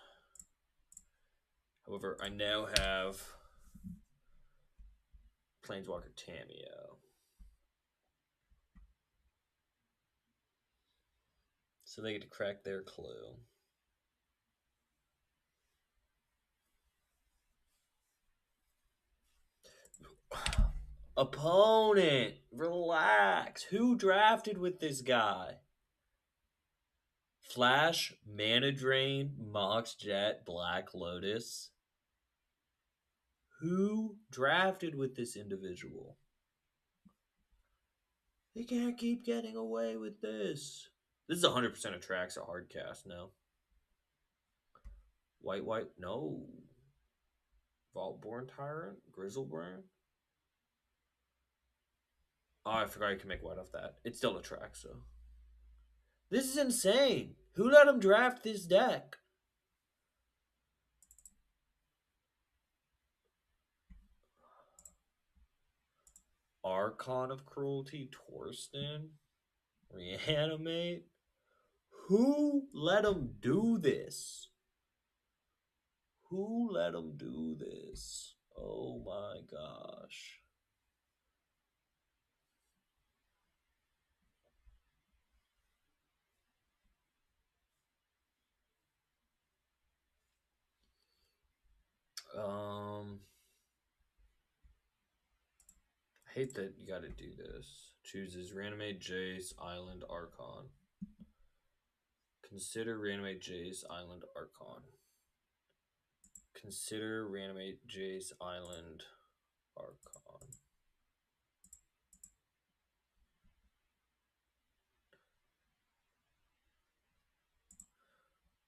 However, I now have Planeswalker Tameo. So they get to crack their clue. Opponent, relax. Who drafted with this guy? Flash, Mana Drain, Mox Jet, Black Lotus. Who drafted with this individual? They can't keep getting away with this. This is 100% a tracks a hard cast now. White, no. Vaultborn Tyrant, Grizzlebrand. Oh, I forgot you can make white off that. It's still a track, so. This is insane. Who let him draft this deck? Archon of Cruelty, Torsten, Reanimate. Who let him do this? Who let him do this? Oh my gosh. I hate that you gotta do this. Chooses Reanimate, Jace, Island, Archon. Consider Reanimate, Jace, Island, Archon. Consider Reanimate, Jace, Island, Archon.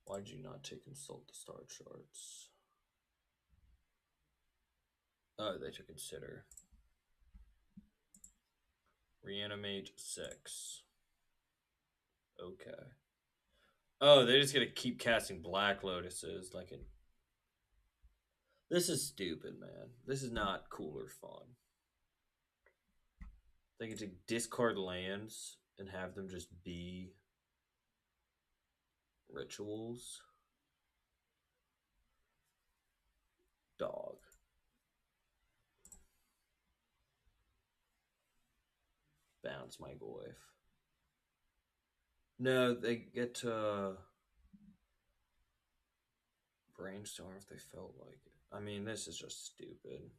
Why'd you not take Consult the Star Charts? Oh, they took Consider. Reanimate 6. Okay. Oh, they're just gonna keep casting Black Lotuses like in. This is stupid, man. This is not cool or fun. They get to discard lands and have them just be rituals. Dog. Bounce my Goyf. No, they get to brainstorm if they felt like it. I mean, this is just stupid.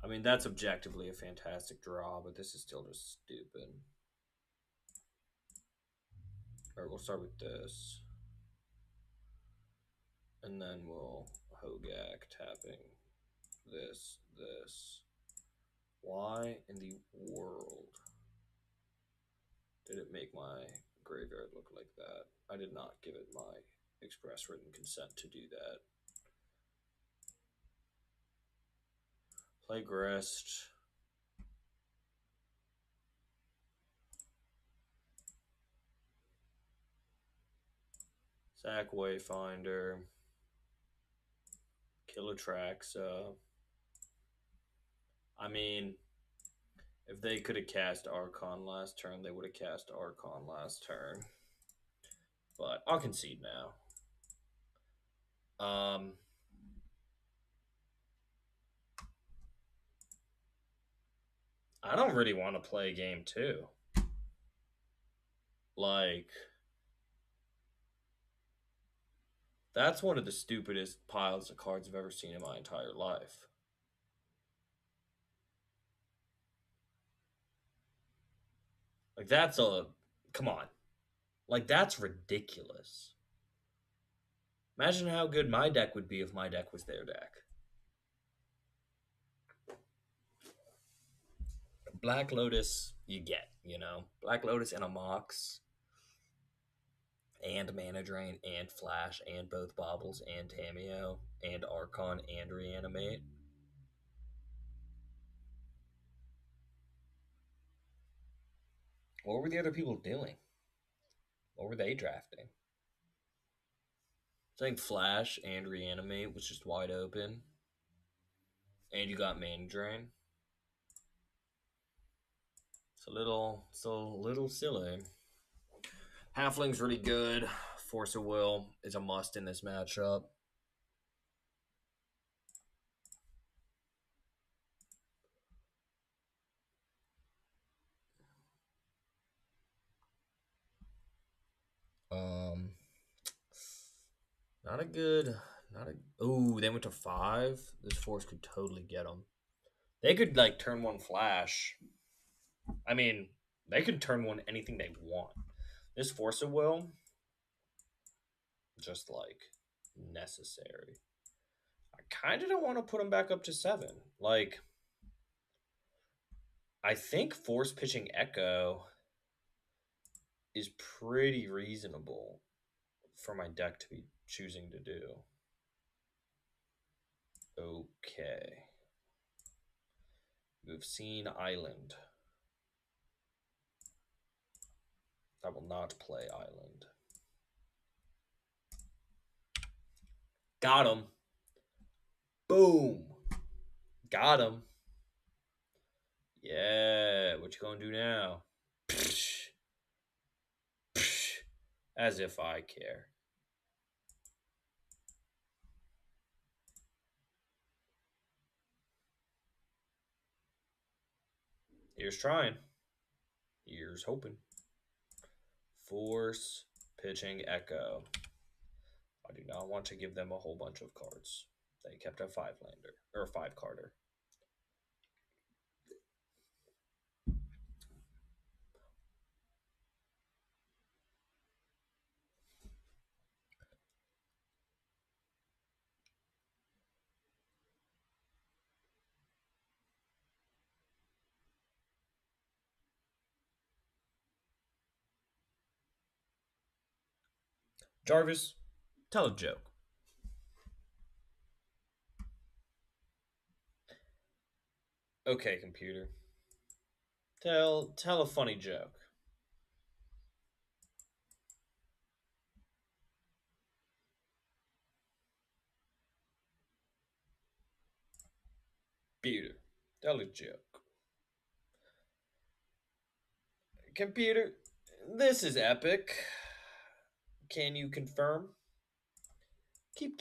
I mean, that's objectively a fantastic draw, but this is still just stupid. Alright, we'll start with this. And then we'll Hogak tapping this. Why in the world did it make my graveyard look like that? I did not give it my express written consent to do that. Play GRIST. Sack Wayfinder. Kill Atraxa. I mean, if they could have cast Archon last turn, they would have cast Archon last turn. But I'll concede now. I don't really want to play game 2. Like, that's one of the stupidest piles of cards I've ever seen in my entire life. Like, that's a. Come on. Like, that's ridiculous. Imagine how good my deck would be if my deck was their deck. Black Lotus, you get, Black Lotus and a Mox, and Mana Drain, and Flash, and both Baubles, and Tameo, and Archon, and Reanimate. What were the other people doing? What were they drafting? I think Flash and Reanimate was just wide open. And you got Mana Drain. It's a little silly. Halfling's really good. Force of Will is a must in this matchup. Not a good, not a. Ooh, they went to 5. This force could totally get them. They could like turn one Flash. I mean, they could turn one anything they want. This force of will, just like necessary. I kind of don't want to put them back up to 7. Like, I think force pitching Echo is pretty reasonable for my deck to be choosing to do. Okay. We've seen Island. I will not play Island. Got him. Boom. Got him. Yeah. What you gonna do now? As if I care. Here's trying. Here's hoping. Force pitching Echo. I do not want to give them a whole bunch of cards. They kept a 5-lander or 5-carder. Jarvis, tell a joke. Okay, computer. Tell a funny joke. Computer, tell a joke. Computer, this is epic. Can you confirm? Keep.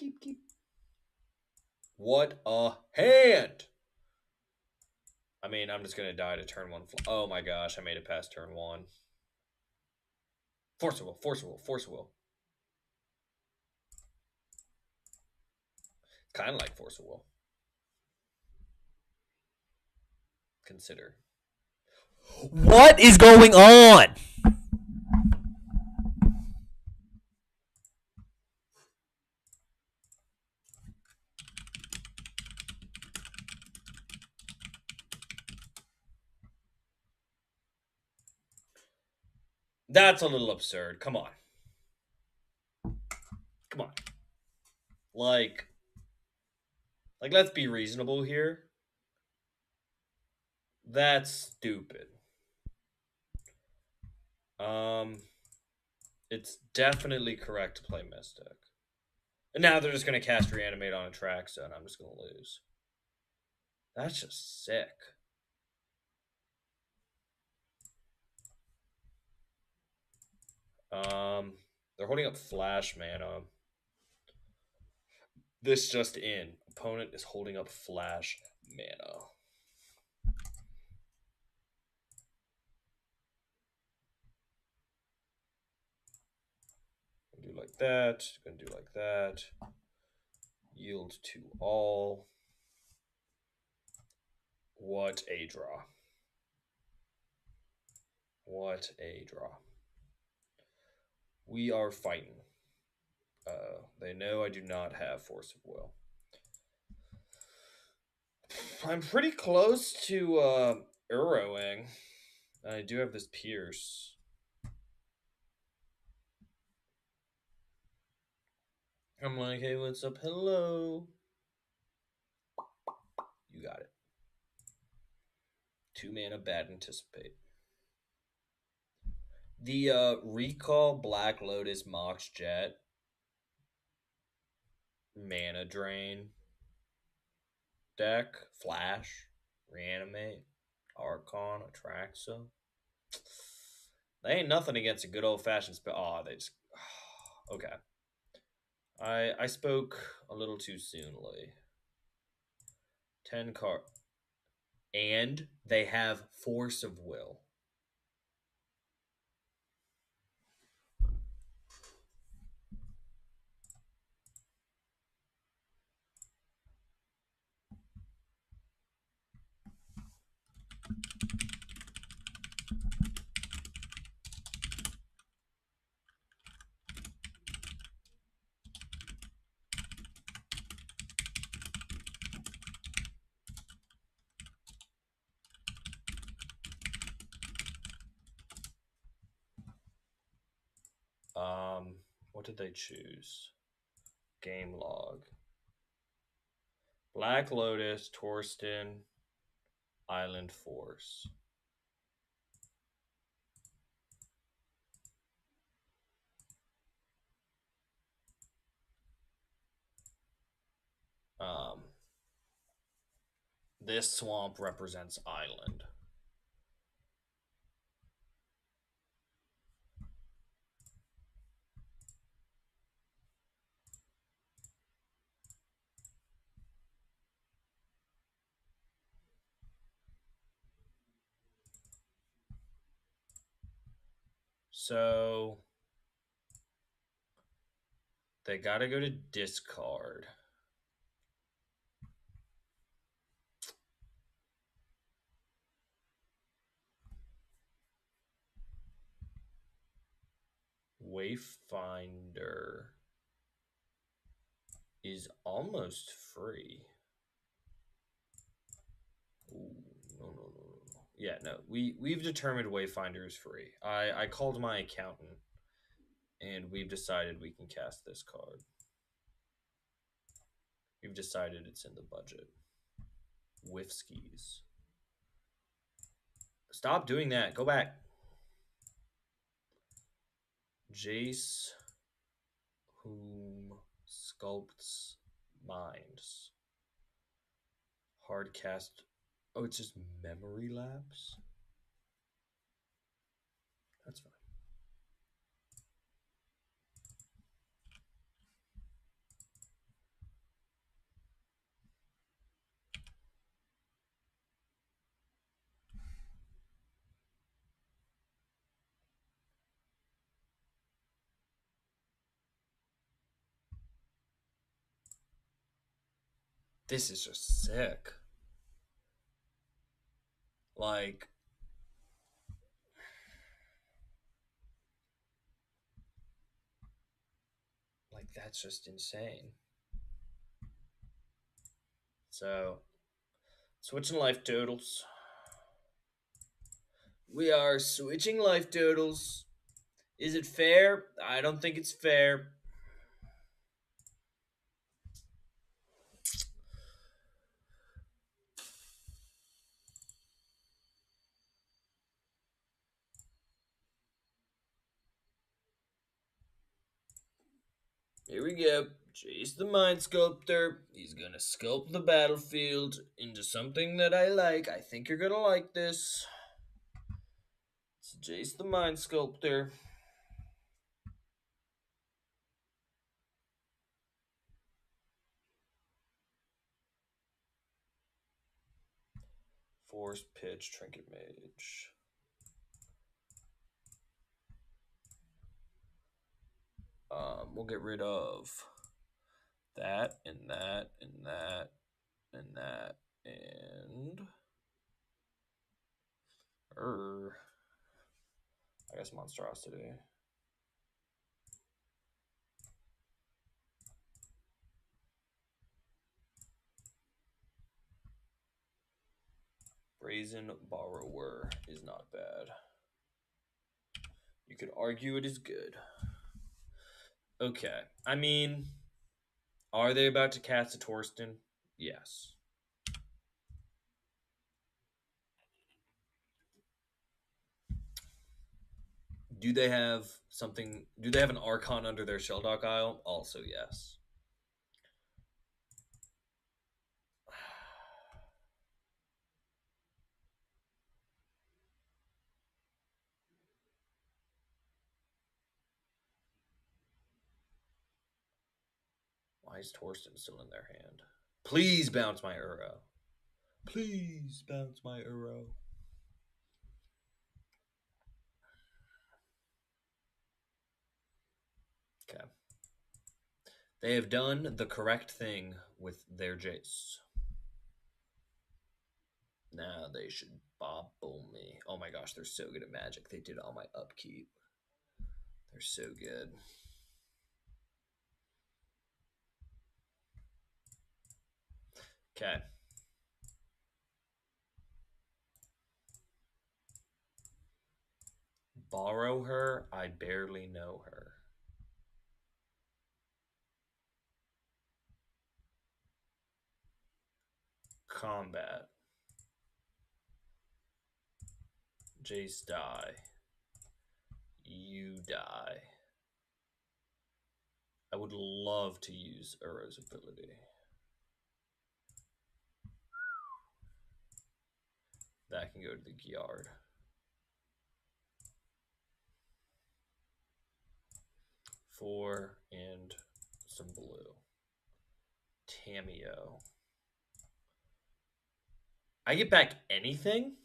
What a hand! I mean, I'm just gonna die to turn 1. Oh my gosh, I made it past turn 1. Force of will. Kind of like force of will. Consider. What is going on? That's a little absurd. Come on. Like, let's be reasonable here. That's stupid. It's definitely correct to play Mystic. And now they're just going to cast Reanimate on a track, so I'm just going to lose. That's just sick. They're holding up Flash mana. This just in. Opponent is holding up Flash mana. like that. Gonna do like that. Yield to all. What a draw. What a draw. We are fighting. They know I do not have force of will. I'm pretty close to Urowing. I do have this Pierce. I'm like, hey, what's up? Hello. You got it. 2 mana, bad anticipate. The Recall Black Lotus Mox Jet mana drain deck, Flash, Reanimate, Archon, Atraxa. They ain't nothing against a good old fashioned spell. Oh, they just. Okay. I spoke a little too soonly. 10 card. And they have Force of Will. What did they choose? Game log. Black Lotus, Torsten, Island Force. This swamp represents island. So they gotta go to discard. Wayfinder is almost free. Ooh, no. Yeah, no. We've determined Wayfinder is free. I called my accountant, and we've decided we can cast this card. We've decided it's in the budget. Whiffskis. Stop doing that. Go back. Jace, whom sculpts minds. Hard cast. Oh, it's just memory lapse? That's fine. This is just sick. Like, that's just insane. So, switching life totals. We are switching life totals. Is it fair? I don't think it's fair. Here we go. Jace the Mind Sculptor. He's gonna sculpt the battlefield into something that I like. I think you're gonna like this. It's Jace the Mind Sculptor. Force Pitch Trinket Mage. We'll get rid of that and that and that and that and I guess monstrosity. Brazen borrower is not bad. You could argue it is good. Okay. I mean, are they about to cast a Torsten? Yes. Do they have something? Do they have an Archon under their Sheldock Isle? Also, yes. Why is Torsten still in their hand? Please bounce my Uro. Please bounce my Uro. Okay. They have done the correct thing with their Jace. Now they should bobble me. Oh my gosh, they're so good at Magic. They did all my upkeep. They're so good. Okay. Borrow her? I barely know her. Combat. Jace die. You die. I would love to use Uro's ability. That can go to the yard. Four and some blue. Tameo. I get back anything?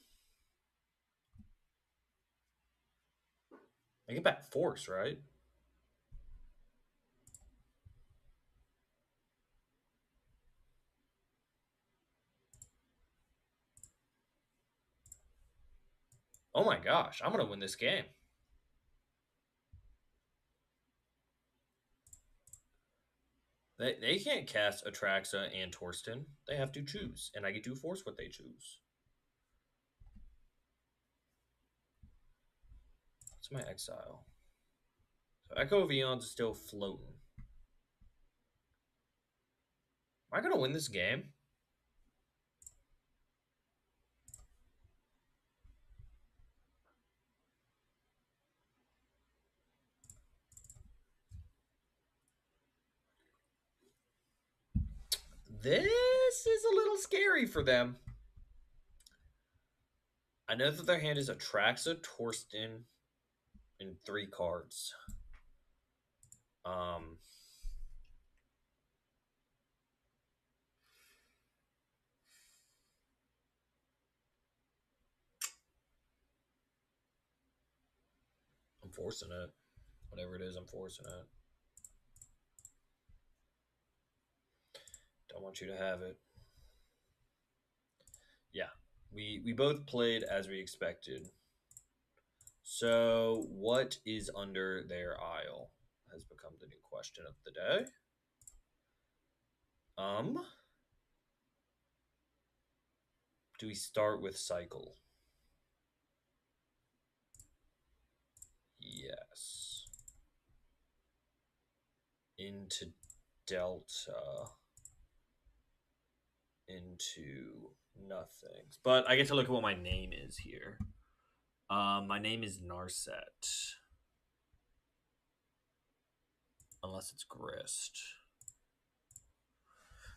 I get back force, right? Oh my gosh, I'm going to win this game. They can't cast Atraxa and Torsten. They have to choose, and I get to force what they choose. What's my exile? So Echo of Eons is still floating. Am I going to win this game? This is a little scary for them. I know that their hand is Atraxa, Torsten, and 3 cards. I'm forcing it. Whatever it is, I'm forcing it. Don't want you to have it. Yeah, we both played as we expected. So, what is under their isle has become the new question of the day. Do we start with cycle? Yes. Into Delta. Into nothing. But I get to look at what my name is here. My name is Narset. Unless it's Grist.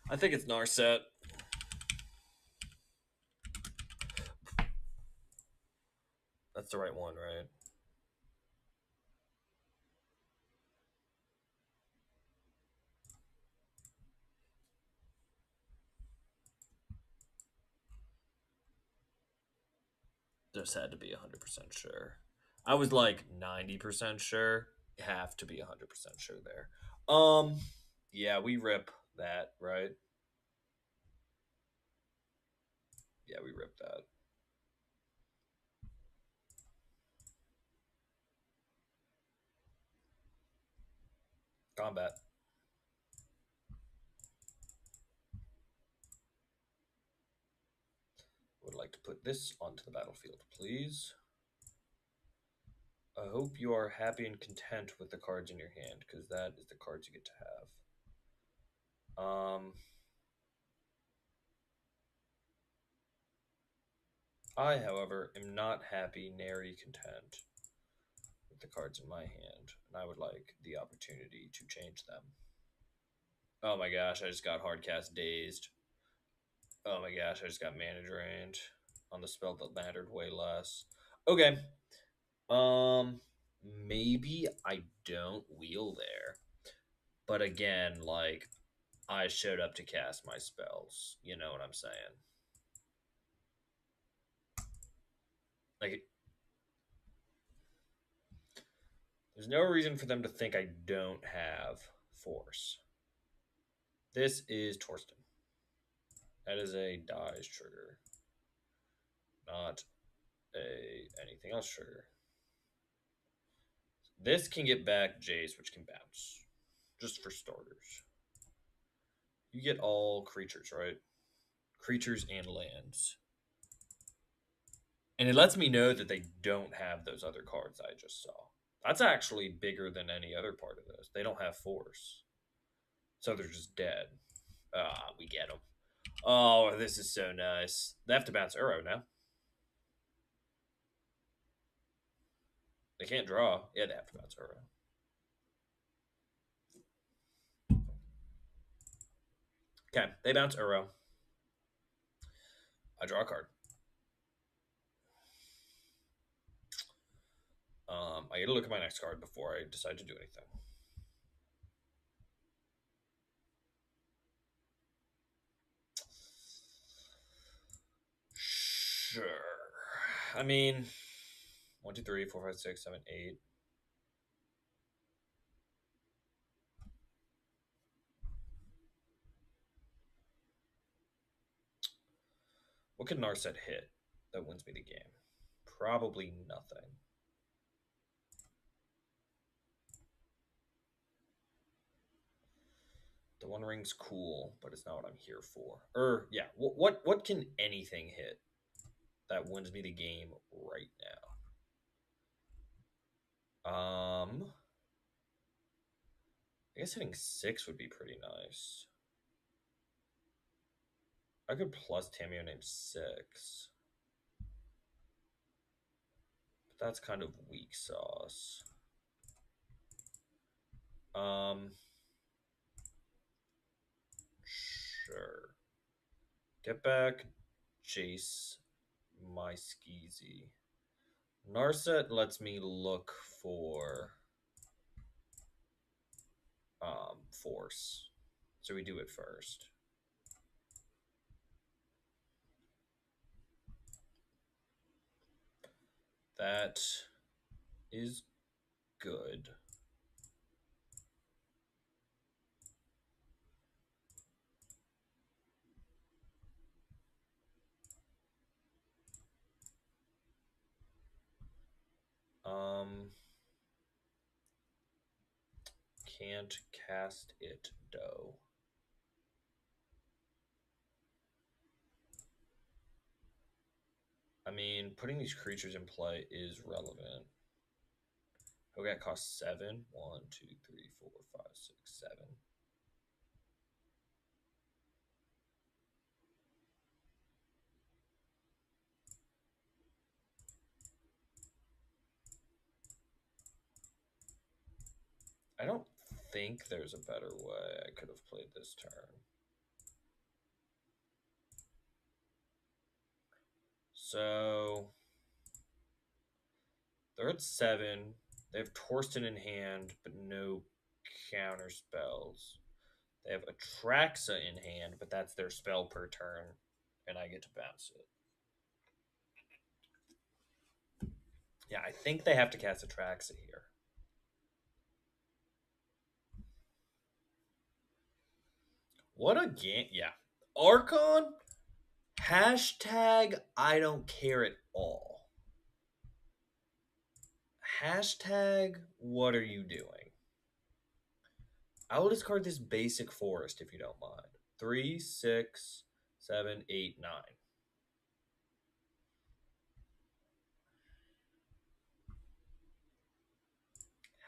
I think it's Narset. That's the right one, right? Just had to be 100% sure. I was like 90% sure. have to be 100% sure there. Um, yeah, we rip that, right? Yeah, we rip that. Combat. Would like to put this onto the battlefield, please. I hope you are happy and content with the cards in your hand, because that is the cards you get to have. I, however, am not happy, nary content with the cards in my hand, and I would like the opportunity to change them. Oh my gosh, I just got hardcast dazed. Oh my gosh, I just got mana drained on the spell that mattered way less. Okay. Um maybe I don't wheel there. But again, like I showed up to cast my spells. You know what I'm saying? Like there's no reason for them to think I don't have force. This is Torsten. That is a dies trigger, not a anything else trigger. This can get back Jace, which can bounce. Just for starters. You get all creatures, right? Creatures and lands. And it lets me know that they don't have those other cards I just saw. That's actually bigger than any other part of this. They don't have force. So they're just dead. Ah, we get them. Oh, this is so nice. They have to bounce Uro now. They can't draw. Yeah, they have to bounce Uro. Okay, they bounce Uro. I draw a card. I get to look at my next card before I decide to do anything. Sure. I mean, 1, 2, 3, 4, 5, 6, 7, 8. What can Narset hit that wins me the game? Probably nothing. The One Ring's cool, but it's not what I'm here for. Yeah. What can anything hit that wins me the game right now? I guess hitting 6 would be pretty nice. I could plus Tamio name 6. But that's kind of weak sauce. Sure. Get back Jace, my skeezy. Narset lets me look for force. So we do it first. That is good. Can't cast it though. I mean, putting these creatures in play is relevant. Okay, it costs 7. 1, 2, 3, 4, 5, 6, 7. I don't think there's a better way I could have played this turn. So they're at 7. They have Torsten in hand, but no counter spells. They have Atraxa in hand, but that's their spell per turn, and I get to bounce it. Yeah, I think they have to cast Atraxa here. What a game. Yeah. Archon? Hashtag I don't care at all. Hashtag what are you doing? I will discard this basic forest if you don't mind. 3, 6, 7, 8, 9.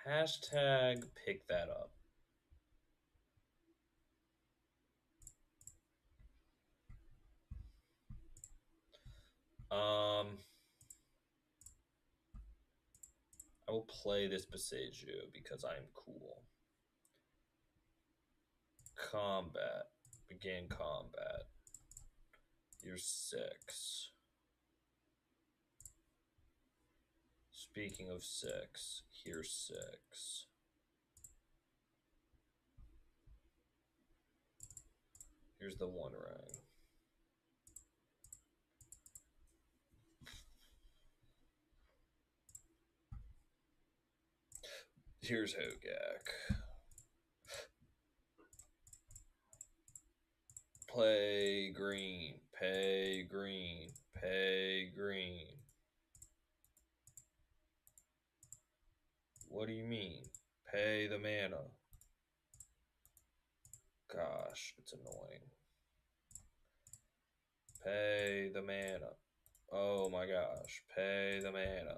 Hashtag pick that up. I will play this Besiju because I am cool. Combat. Begin combat. You're 6. Speaking of 6, here's 6. Here's the 1 ring. Here's Hogak. Play green. Pay green. Pay green. What do you mean? Pay the mana. Gosh, it's annoying. Pay the mana. Oh my gosh. Pay the mana.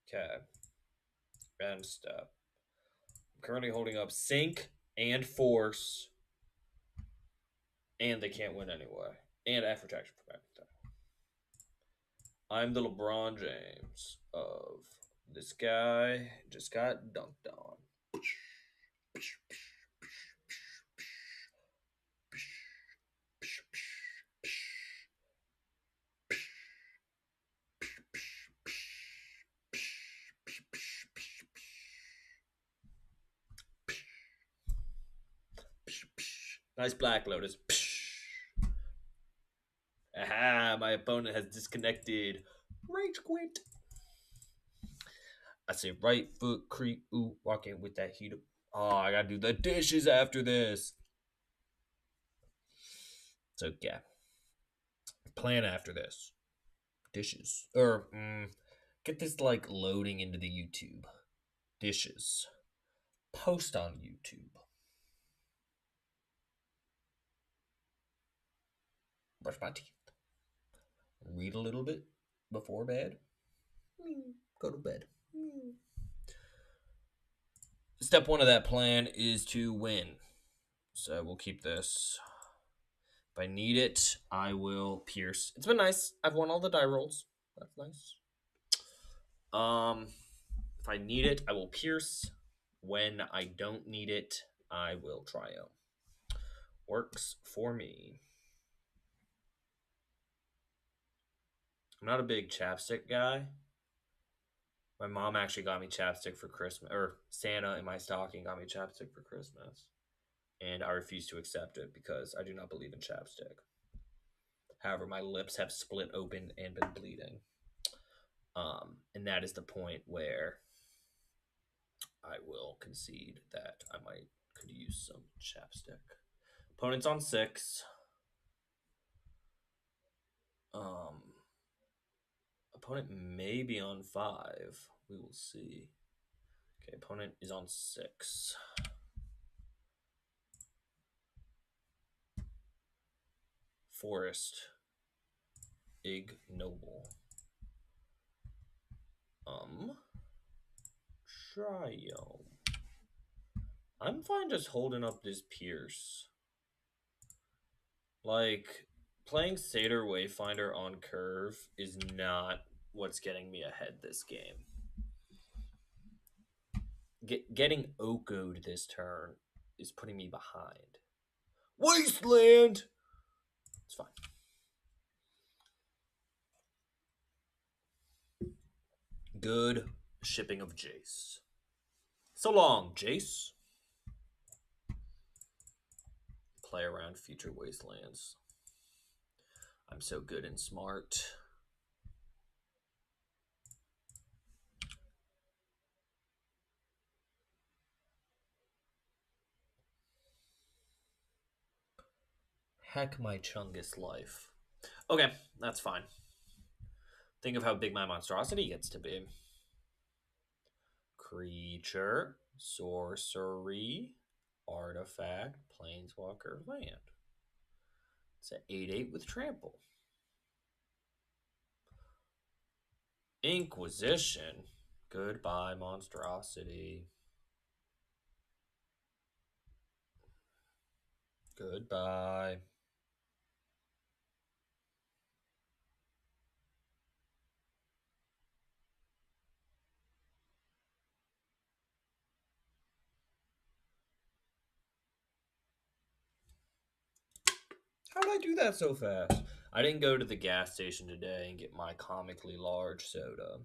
Okay. End step. I'm currently holding up Sync and Force. And they can't win anyway. And Affrotraction for back attack. I'm the LeBron James of this guy just got dunked on. Nice Black Lotus. Aha, my opponent has disconnected. Rage quit. I say right foot creep. Ooh, walking with that heat up. Oh, I gotta do the dishes after this. So, yeah. Plan after this. Dishes. Or, get this, like, loading into the YouTube. Dishes. Post on YouTube. Brush my teeth. Read a little bit before bed. Go to bed. Step 1 of that plan is to win. So we'll keep this. If I need it, I will pierce. It's been nice. I've won all the die rolls. That's nice. If I need it, I will pierce. When I don't need it, I will triumph. Works for me. I'm not a big chapstick guy. My mom actually got me chapstick for Christmas, or Santa in my stocking got me chapstick for Christmas. And I refuse to accept it because I do not believe in chapstick. However, my lips have split open and been bleeding. And that is the point where I will concede that I could use some chapstick. Opponent's on 6. Opponent may be on 5. We will see. Okay, opponent is on 6. Forest. Ignoble. Triumph. I'm fine just holding up this Pierce. Like, playing Satyr Wayfinder on curve is not what's getting me ahead this game. Getting Oko'd this turn is putting me behind. Wasteland! It's fine. Good shipping of Jace. So long, Jace. Play around future wastelands. I'm so good and smart. Heck my chungus life. Okay, that's fine. Think of how big my monstrosity gets to be. Creature, sorcery, artifact, planeswalker, land. It's an 8/8 with trample. Inquisition. Goodbye, monstrosity. Goodbye. How did I do that so fast? I didn't go to the gas station today and get my comically large soda.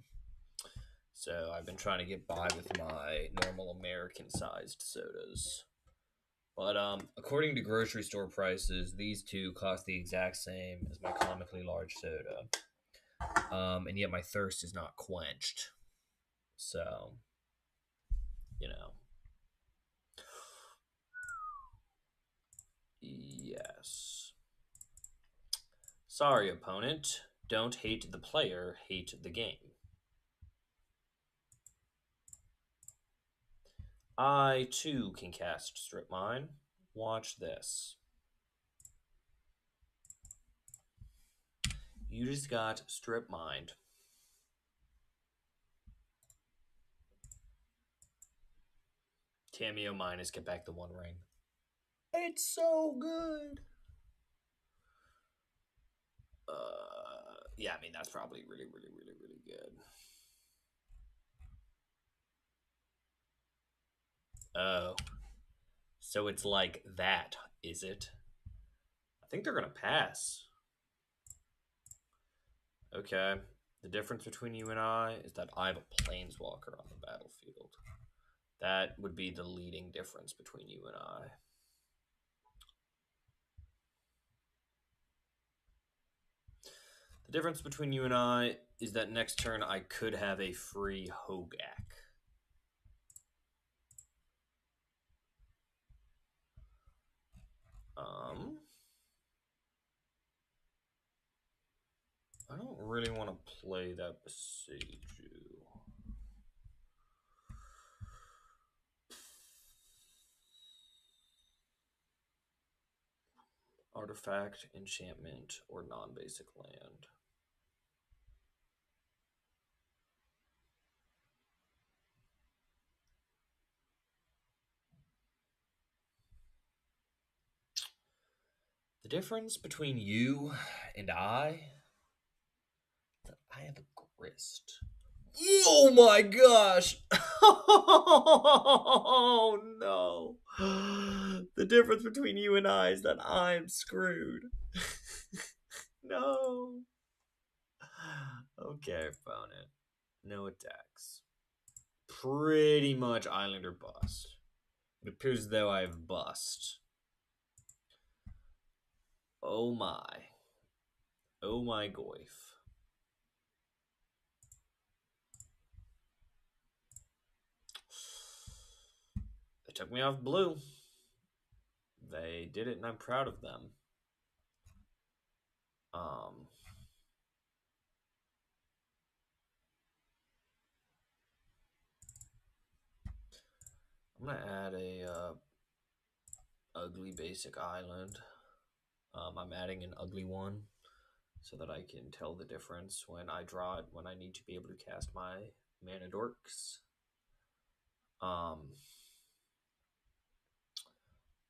So I've been trying to get by with my normal American sized sodas. But according to grocery store prices, these two cost the exact same as my comically large soda. And yet my thirst is not quenched. So, you know. Yes. Sorry, opponent. Don't hate the player, hate the game. I, too, can cast Strip Mine. Watch this. You just got Strip Mined. Cameo minus, get back the One Ring. It's so good. Yeah, I mean, that's probably really, really, really, really good. Oh. So it's like that, is it? I think they're going to pass. Okay. The difference between you and I is that I have a planeswalker on the battlefield. That would be the leading difference between you and I. The difference between you and I is that next turn I could have a free Hogak. I don't really want to play that Beseiju. Artifact, enchantment, or non-basic land. The difference between you and I is that I have a grist. Oh my gosh! Oh no! The difference between you and I is that I'm screwed. No. Okay, opponent. No attacks. Pretty much Islander bust. It appears as though I have bust. Oh my. Oh my goif. They took me off blue. They did it and I'm proud of them. I'm gonna add a ugly basic island. I'm adding an ugly one so that I can tell the difference when I draw it, when I need to be able to cast my mana dorks.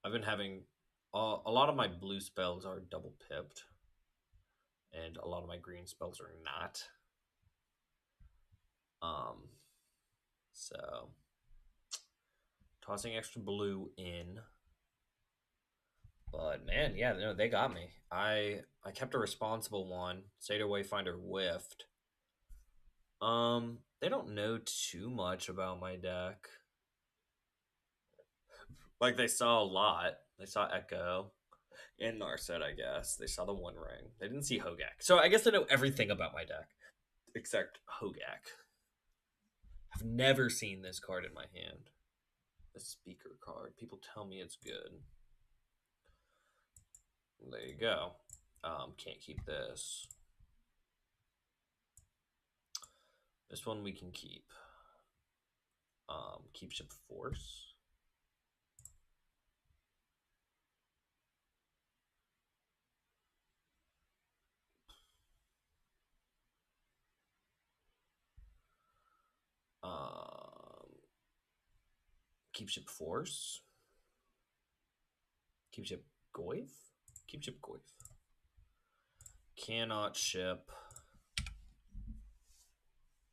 I've been having a lot of my blue spells are double pipped, and a lot of my green spells are not. So tossing extra blue in. But man, yeah, no, they got me. I kept a responsible one. Satyr Wayfinder whiffed. They don't know too much about my deck. Like they saw a lot. They saw Echo and Narset, I guess. They saw the One Ring. They didn't see Hogak. So I guess they know everything about my deck. Except Hogak. I've never seen this card in my hand. The speaker card. People tell me it's good. There you go. Can't keep this. This one we can keep. Keep ship force. Keep ship force. Keep ship Goyf. Keep ship Goyf. Cannot ship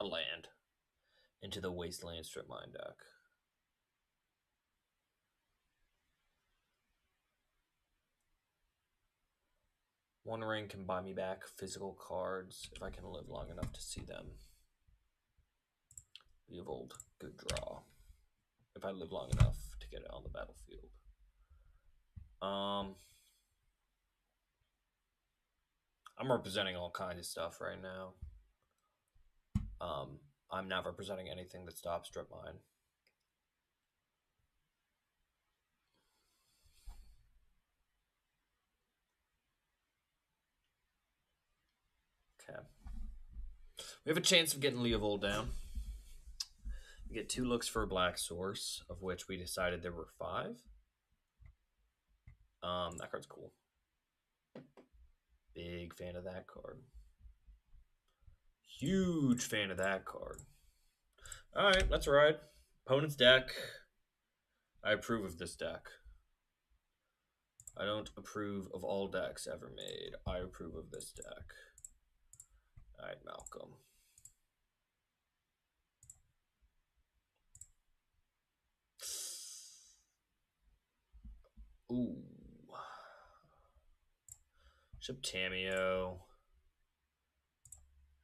a land into the wasteland strip mine deck. One ring can buy me back physical cards if I can live long enough to see them. Leovold, good draw. If I live long enough to get it on the battlefield. I'm representing all kinds of stuff right now. I'm not representing anything that stops strip mine. Okay. We have a chance of getting Leovold down. We get 2 looks for a black source, of which we decided there were 5. That card's cool. Big fan of that card. Huge fan of that card. Alright, let's ride. Opponent's deck. I approve of this deck. I don't approve of all decks ever made. I approve of this deck. Alright, Malcolm. Ooh. Ship Tameo.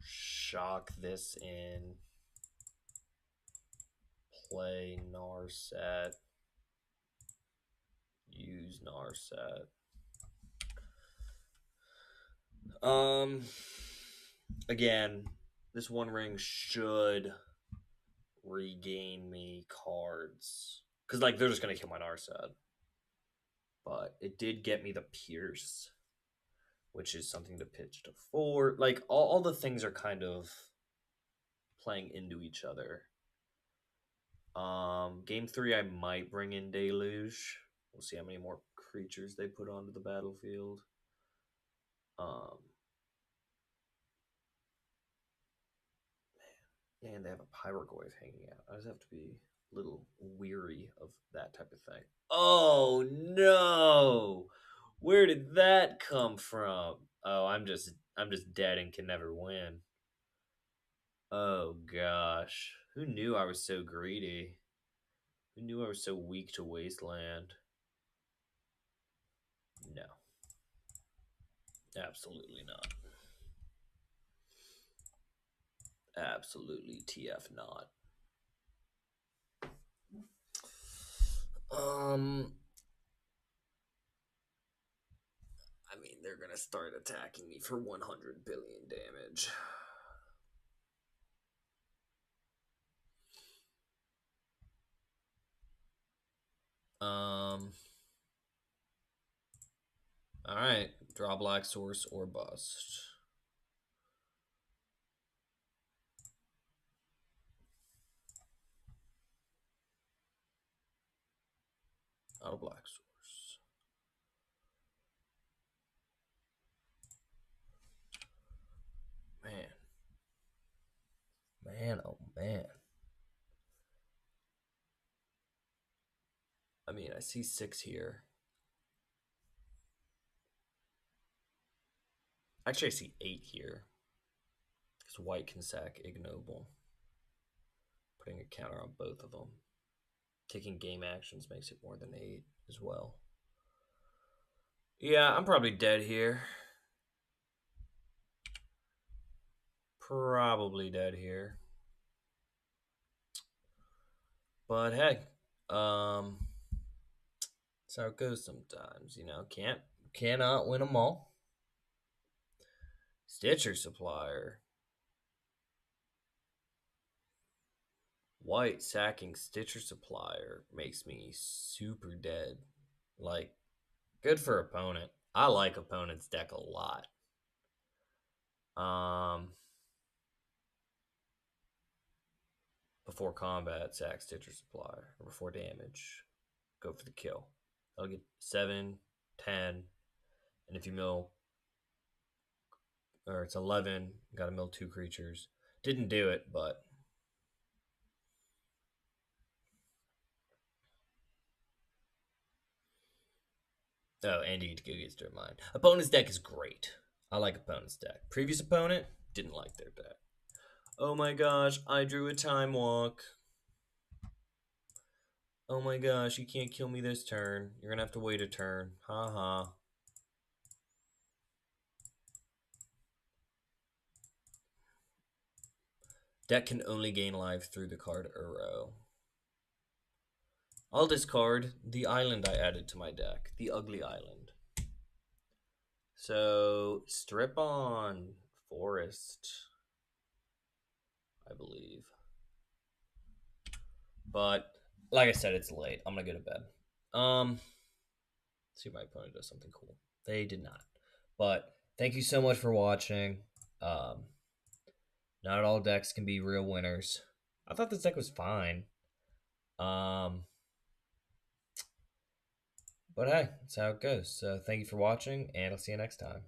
Shock this in. Play Narset. Use Narset. Again, this one ring should regain me cards. Because, like, they're just going to kill my Narset. But it did get me the Pierce, which is something to pitch to 4. Like, all the things are kind of playing into each other. Game 3, I might bring in Deluge. We'll see how many more creatures they put onto the battlefield. Man, they have a Pyrogoyf hanging out. I just have to be a little weary of that type of thing. Oh no! Where did that come from? Oh, I'm just dead and can never win. Oh gosh. Who knew I was so greedy? Who knew I was so weak to Wasteland? No. Absolutely not. Absolutely TF not. I mean, they're gonna start attacking me for 100 billion damage. Alright. Draw black source or bust. Out of black source. Man. Man, oh man. I mean, I see 6 here. Actually, I see 8 here. Because white can sack Ignoble. Putting a counter on both of them. Taking game actions makes it more than 8 as well. Yeah, I'm probably dead here. Probably dead here. But hey, that's how it goes sometimes, you know. Cannot win them all. Stitcher Supplier. White sacking Stitcher Supplier makes me super dead. Like, good for opponent. I like opponent's deck a lot. Um, before combat, sack Stitcher Supply. Or before damage, go for the kill. I'll get 7, 10, and if you mill, or it's 11, got to mill 2 creatures. Didn't do it, but oh, and you get to go against their mind. Opponent's deck is great. I like opponent's deck. Previous opponent didn't like their deck. Oh my gosh, I drew a time walk. Oh my gosh, you can't kill me this turn. You're gonna have to wait a turn. Ha ha. Deck can only gain life through the card Uro. I'll discard the island I added to my deck, the ugly island. So, strip on Forest, I believe. But, like I said, it's late. I'm gonna go to bed. See if my opponent does something cool. They did not. But, thank you so much for watching. Um, Not all decks can be real winners. I thought this deck was fine. Um, but hey, that's how it goes. So thank you for watching, and I'll see you next time.